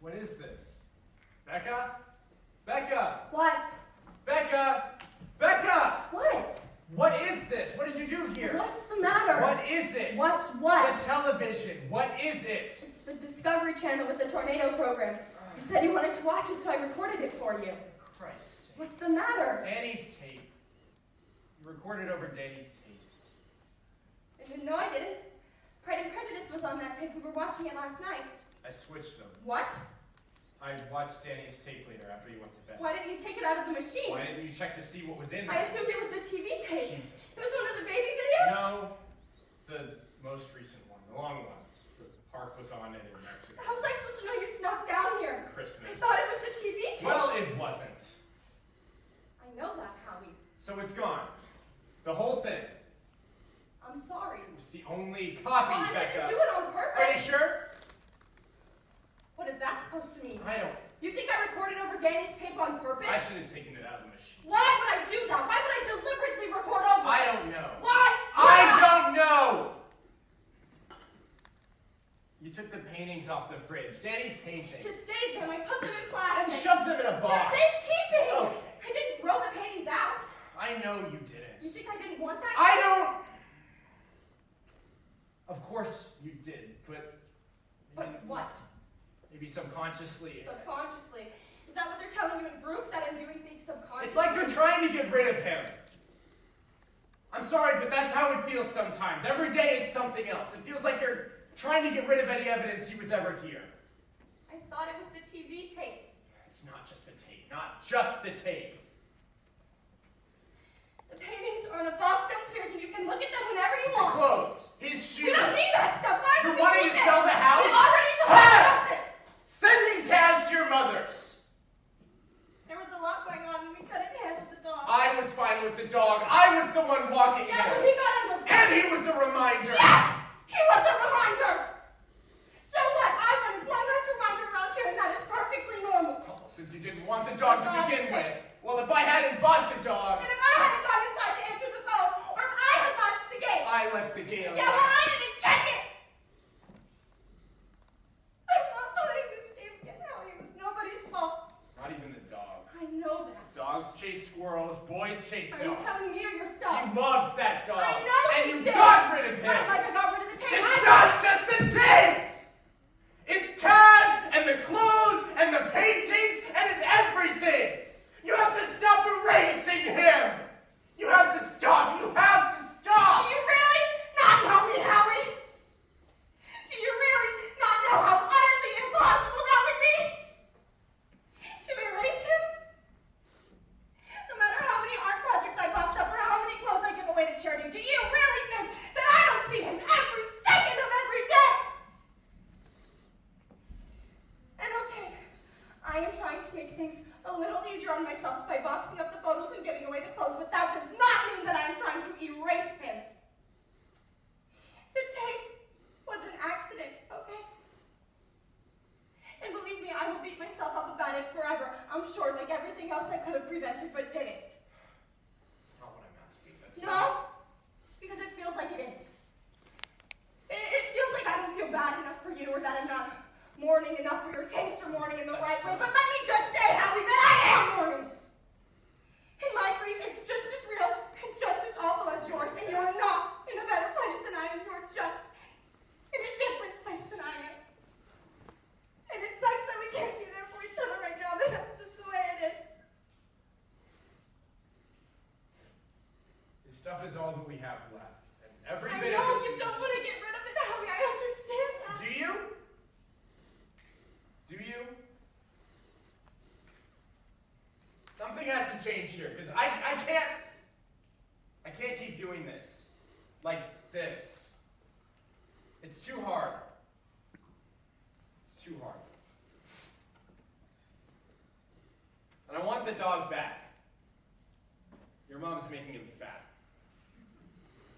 What is this? Becca? Becca! What? Becca! Becca! What? What is this? What did you do here? What's the matter? What is it? What's what? The television. What is it? It's the Discovery Channel with the tornado program. You said you wanted to watch it, so I recorded it for you. Christ. What's the matter? Danny's tape. You recorded over Danny's tape. No, I didn't. Pride and Prejudice was on that tape. We were watching it last night. I switched them. What? I watched Danny's tape later after you went to bed. Why didn't you take it out of the machine? Why didn't you check to see what was in I there? assumed it was the TV tape. Jesus. It was one of the baby videos? No, the most recent one, the long one. The park was on it in Mexico. How was I supposed to know you snuck down here? Christmas. I thought it was the TV tape. Well, it wasn't. I know that, Howie. So it's gone. The whole thing. I'm sorry. It's the only copy, Well, I Becca. didn't do it on purpose. Are you sure? What is that supposed to mean? I don't. You think I recorded over Danny's tape on purpose? I should have taken it out of the machine. Why would I do that? Why would I deliberately record over I it? don't know. Why? I don't know! You took the paintings off the fridge. Danny's paintings. To save them, I put them in plastic. And shoved them in a box. For safekeeping! Okay. I didn't throw the paintings out. I know you didn't. You think I didn't want that? I don't... Of course you did, but... But what? Maybe subconsciously. Subconsciously. Is that what they're telling you in group? That I'm doing things subconsciously? It's like you're trying to get rid of him. I'm sorry, but that's how it feels sometimes. Every day it's something else. It feels like you're trying to get rid of any evidence he was ever here. I thought it was the TV tape. It's not just the tape. Not just the tape. The paintings are in a box downstairs and you can look at them whenever you The want. clothes. His shoes. We don't need that stuff. Why You're would we wanting need to it? sell the house? We've already Tabs! it. Sending tabs to your mother's. There was a lot going on and we couldn't handle the dog. I was fine with the dog. I was the one walking Yeah, him. but he got under And he was a reminder. Yes! He was a reminder! So what? I wanted one less reminder around here and that is perfectly normal. Oh, since you didn't want the dog to begin with. Well, if I hadn't bought the dog... And if I hadn't gone inside to answer the phone, or if I had latched the gate. I left the gate Yeah, well, I didn't check it! I'm not playing this game again, Howie. It was nobody's fault. Not even the dog. I know that. Dogs chase squirrels, boys chase Are you dogs. telling me or yourself? You loved that dog. I know and you you did. got rid of him. Not like I got rid of the tape. It's not just the tape! It's Taz and the clothes and the paintings and it's everything! You have to stop erasing him! You have to stop! You have to stop! Do you really not know me, Howie? Do you really not know how utterly impossible that would be? To erase him? No matter how many art projects I box up or how many clothes I give away to charity, do you really think that I don't see him every second of every day? And okay, I am trying to make things a little easier on myself by boxing up the photos and giving away the clothes, but that does not mean that I am trying to erase him. The tape was an accident, okay? And believe me, I will beat myself up about it forever. I'm sure, like everything else I could have prevented but didn't. That's not what I'm asking. That's No, because it feels like it is. It feels like I don't feel bad enough for you or that I'm not mourning enough for your taste or mourning in the right way. But let me just say, Howie, that I am mourning. And my grief is just as real and just as awful as yours. And you're not in a better place than I am. You're just in a different place than I am. And it sucks that we can't be there for each other right now, but that's just the way it is. This stuff is all that we have left. And every I bit know of it. you don't want to get rid of it, Howie. I understand that. Do you? Do you? Something has to change here, because I can't keep doing this. Like this. It's too hard. It's too hard. And I want the dog back. Your mom's making him fat.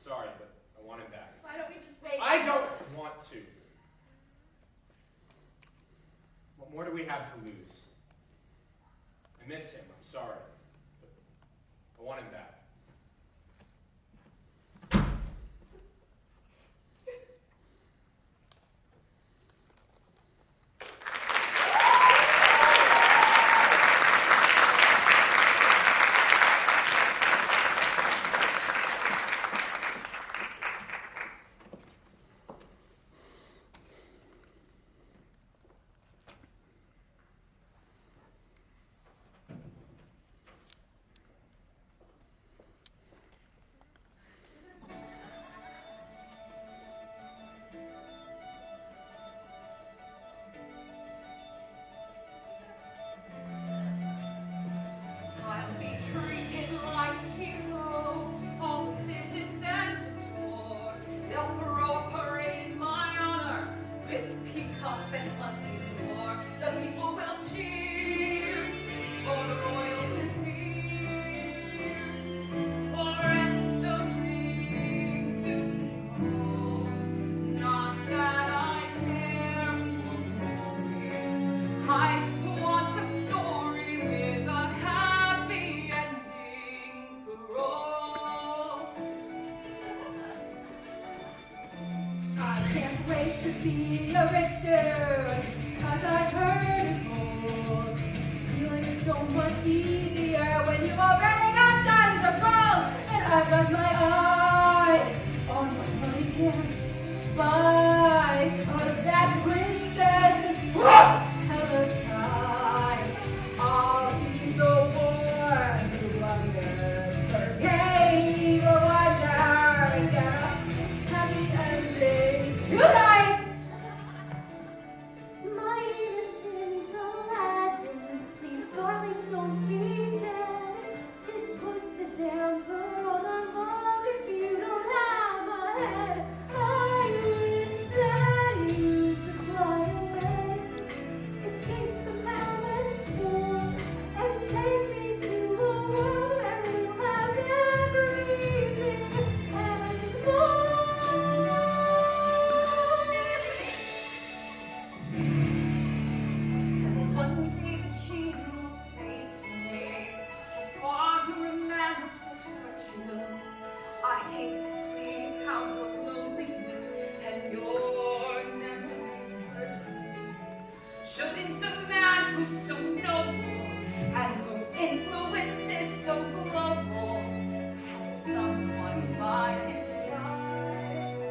Sorry, but I want him back. Why don't we just wait? I don't want to. What more do we have to lose? I miss him, I'm sorry. But I want him back. be a rich dude, 'cause I've heard before. Stealing is so much easier when you've already got tons of gold, and I've got my eye on what money can't buy, 'cause that princess is hella tight. I'll be the one who undergave a wonder and get a happy ending tonight. My innocent Aladdin, please darling don't be dead. It puts it down for all the love if you don't have a head. I wish that you could fly away, escape somehow and soar, and take me to a world where we'll have everything and more. And one day the genie will say to me, "Your father a man of such virtue. I hate to see how your loneliness and your memories hurt me. Shouldn't a man who's so noble and whose influence is so global have someone by his side?"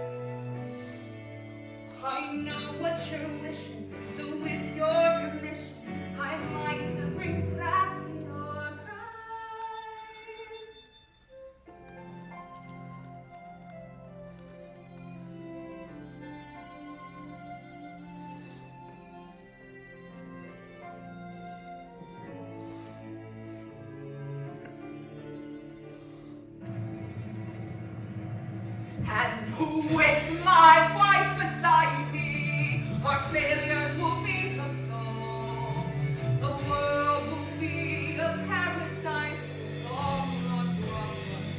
I know what you're wishing, so with your permission, I might bring back your pride. And who with my wife beside me, our failures will be absolved. The world will be a paradise with all the problems.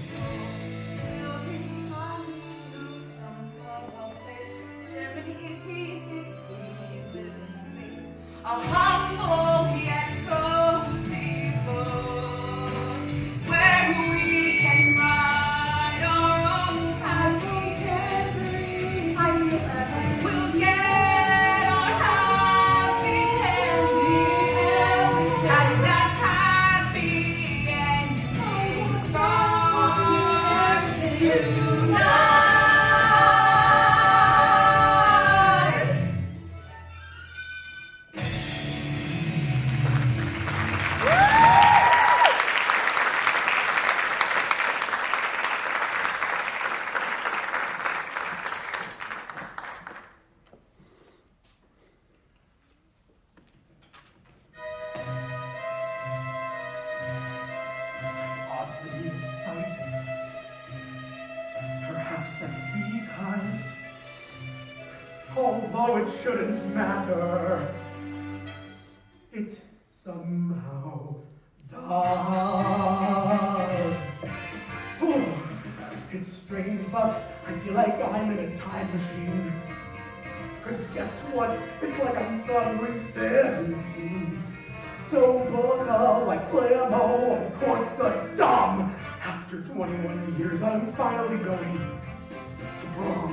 We'll be traveling through some far place, sharing itty-bitty living space. A humble yet cozy abode, where we can ride our own happy every. We'll get our happy ending, and that happy ending starts tonight. Oddly excited. Perhaps that's because, although it shouldn't matter, it somehow does. Oh, it's strange, but I feel like I'm in a time machine. 'Cause guess what? It's like I'm suddenly 17. Sober like Lamo and Court the Dumb. After 21 years, I'm finally going to prom.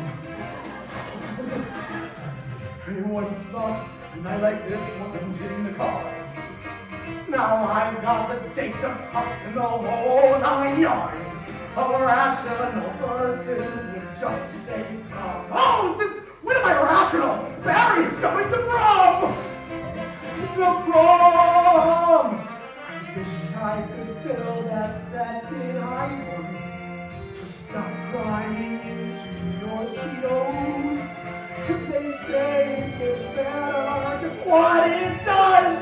Anyone thought a night like this wasn't hitting the cards? Now I've got the date of tux and the whole 9 yards. A rational person would just say prom. Oh, when am I rational? Barry's going to prom! To prom! I wish I could tell that sad kid I was to stop crying into your Cheetos. They say it's better, just what it does.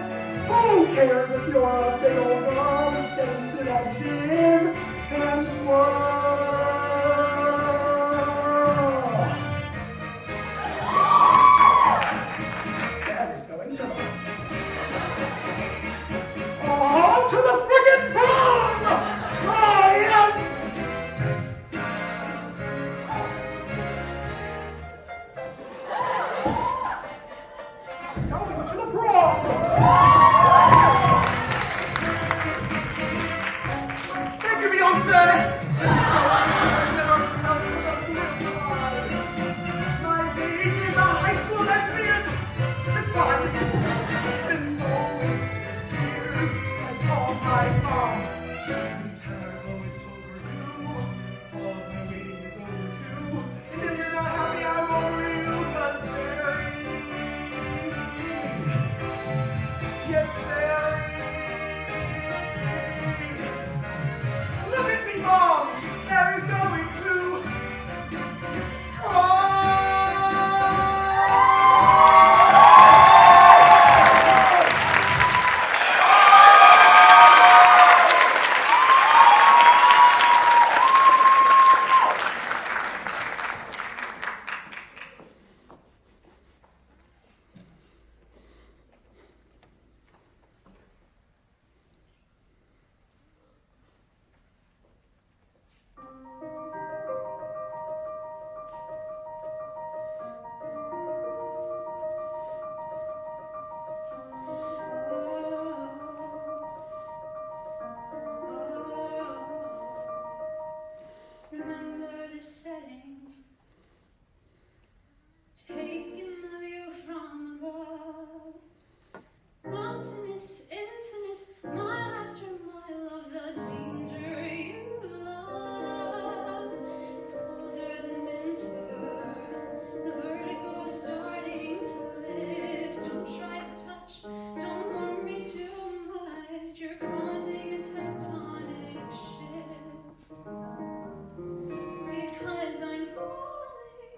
Who cares if you're a big old girl who's getting to that gym and twirl? Daddy's going to to the friggin' prom! Oh, yes! Going to the prom! Thank you, Beyonce! My baby is a high school call my mom. Terrible, it's overdue. All of my waiting is over too. And if you're not happy, I'm over you, 'cause Mary. Yes, Mary. Look at me, Mom. Mary's going to cry. Remember the setting, taking the view from above. Mountainous, infinite, mile after mile of the danger you love. It's colder than winter, the vertigo starting to lift. Don't try to touch, don't warm me too much. You're causing a tectonic shift. Because I'm falling,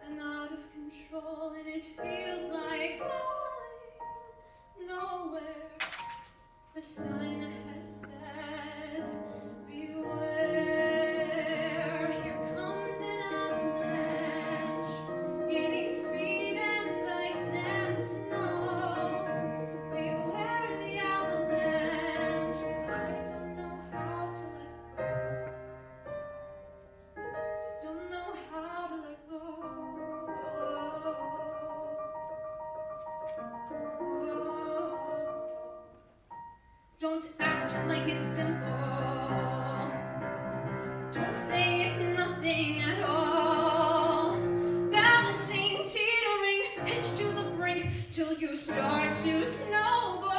I'm out of control and it feels like falling nowhere. The sign ahead says, beware, here comes an avalanche, gaining speed and ice and snow. Beware the avalanche, 'cause I don't know how to let go. Don't act like it's simple. Don't say it's nothing at all. Balancing, teetering, pitch to the brink till you start to snowball.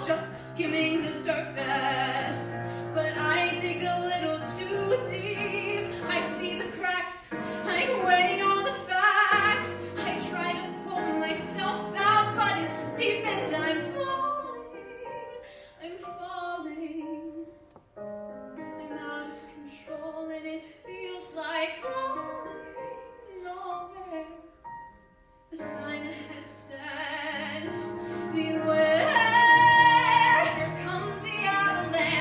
Just skimming the surface, but I dig a little too deep. I see the cracks, I weigh all the facts. I try to pull myself out, but it's steep and I'm falling. I'm out of control and it feels like falling nowhere. The sign ahead says, beware, here comes the avalanche.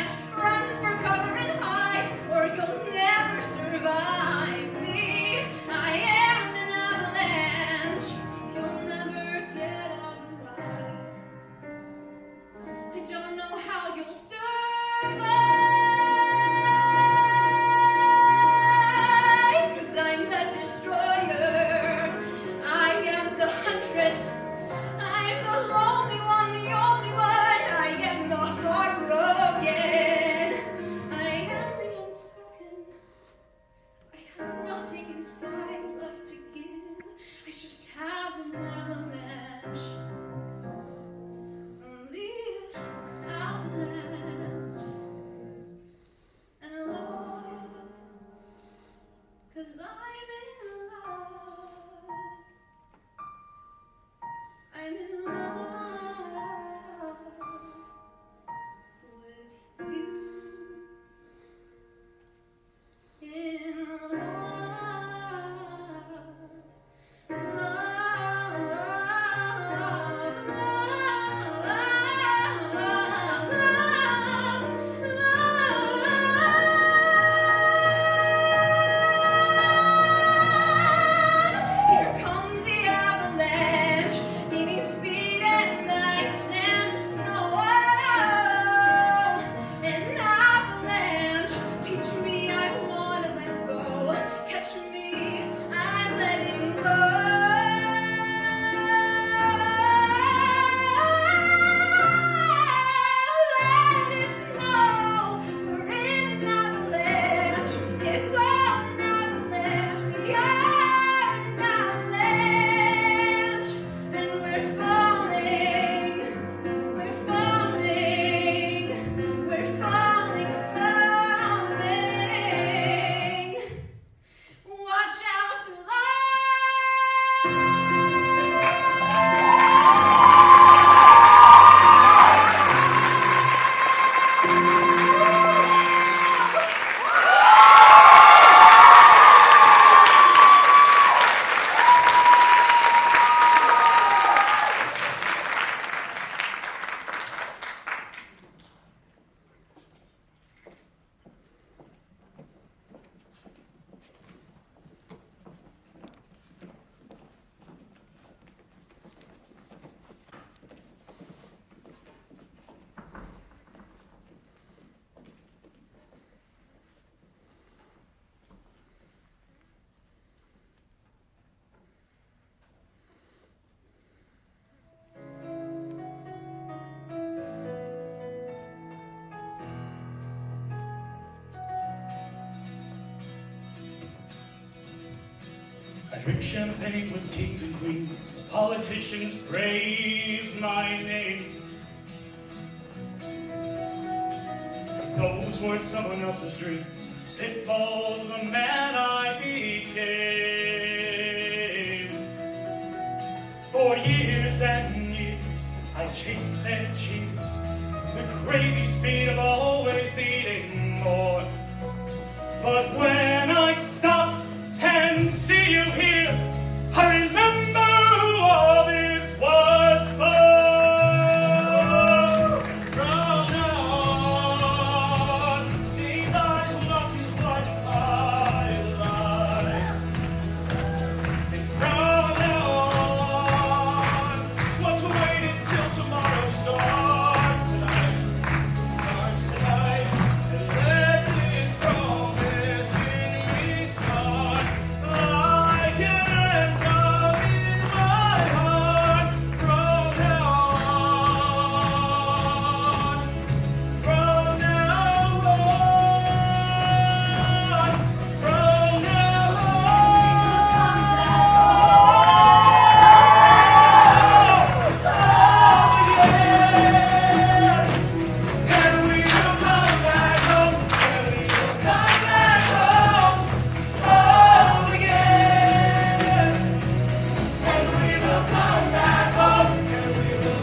I drink champagne with kings and queens. The politicians praise my name. Those were someone else's dreams. Pitfalls of the man I became. For years and years, I chased their cheers. The crazy speed of always needing more. But when I stop and see you here, I remember who all this was for. And from now on, these eyes will not be blinded by light. And from now on, what's waiting till tomorrow starts tonight? Starts tonight. And let this promise in me start like an anthem in my heart. From now on, from now on, from now and we will come back home, and we will come back home, home again. And we will come back home, and we will come back home, home again. And we will come back home,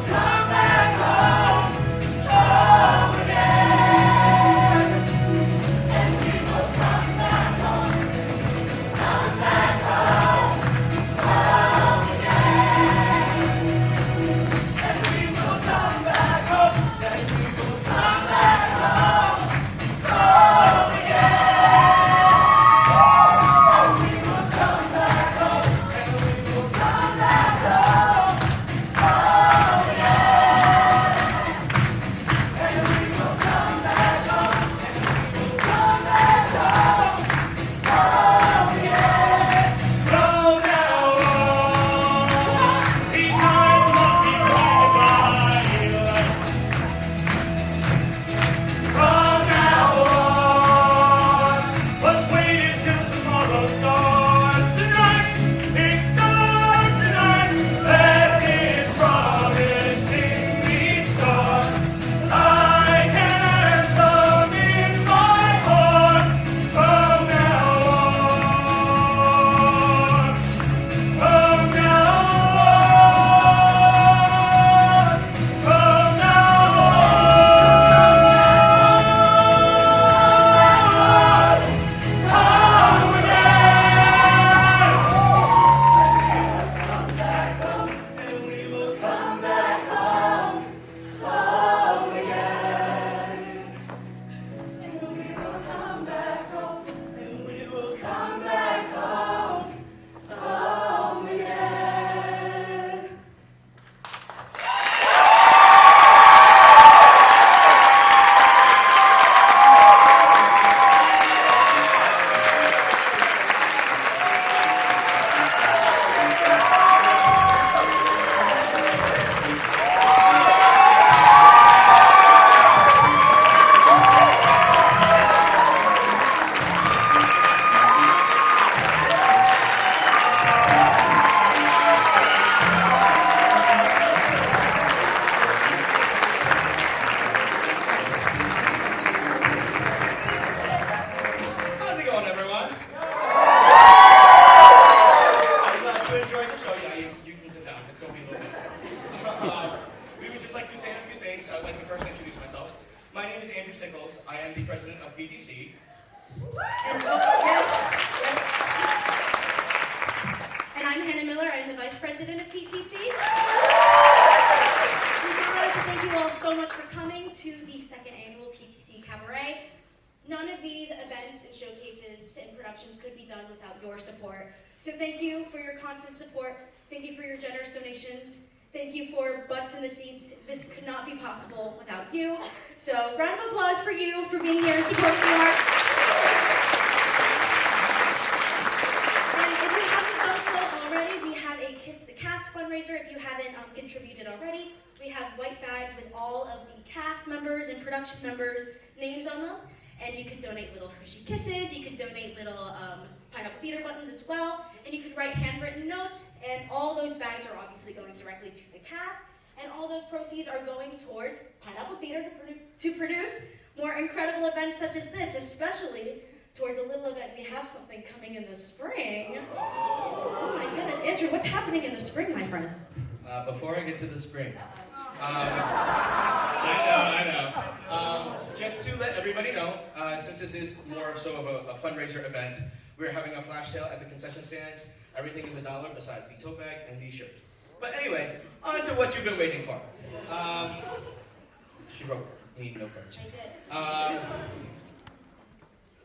come back home, home again. And we will come back home, and we will come back home, home again. And we will come back home, and we will come back home, home again. And we will come back home, and we will come back home, home again. From now on, these eyes will not be blinded by lights. From now on, let's wait until tomorrow starts tonight. It starts tonight. Let this promise in me start like an anthem in my heart. From now on, from now on, from now on, home again. And we will come back home, home again. And we will come back home, and we will come back home, home again. How's it going, everyone? I'm glad you enjoyed the show. Yeah, you can sit down. It's going to be a little bit. We would just like to say a few things. I would like to first introduce myself. My name is Andrew Sickles. I am the president of PTC. And I'm Hannah Miller. I'm the vice president of PTC. And so I'd like to thank you all so much for coming to the second annual PTC Cabaret. None of these events and showcases and productions could be done without your support. So thank you for your constant support. Thank you for your generous donations. Thank you for butts in the seats. This could not be possible without you. So round of applause for you for being here and supporting the arts. And if you haven't done so already, we have a Kiss the Cast fundraiser. If you haven't contributed already, we have white bags with all of the cast members and production members' names on them. And you could donate little Hershey Kisses, you could donate little Pineapple Theater buttons as well, and you could write handwritten notes, and all those bags are obviously going directly to the cast, and all those proceeds are going towards Pineapple Theater to produce more incredible events such as this, especially towards a little event. We have something coming in the spring. Oh my goodness. Andrew, what's happening in the spring, my friend? Before I get to the spring, I know. Just to let everybody know, since this is more so of a fundraiser event, we're having a flash sale at the concession stands. Everything is $1 besides the tote bag and the shirt. But anyway, on to what you've been waiting for. She wrote me no cards. I did.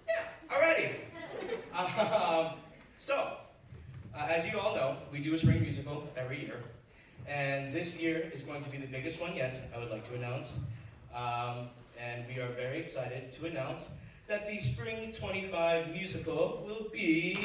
Yeah, alrighty. So, as you all know, we do a spring musical every year. And this year is going to be the biggest one yet, I would like to announce. And we are very excited to announce that the Spring 25 musical will be...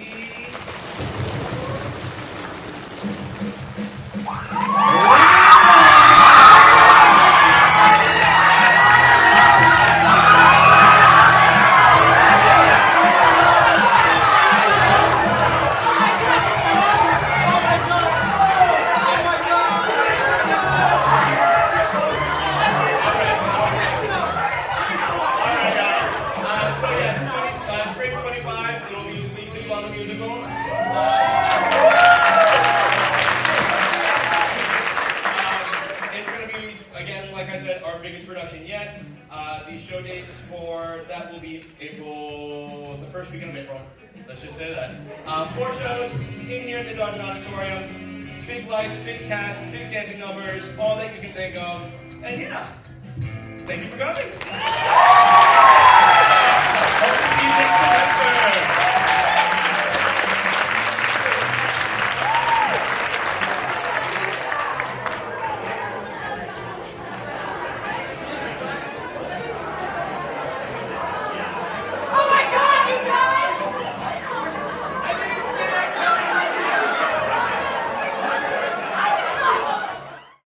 The show dates for that will be the first weekend of April. Let's just say that. 4 shows in here in the Dodge Auditorium. Big lights, big cast, big dancing numbers, all that you can think of. And yeah, thank you for coming. Hope to see you next semester.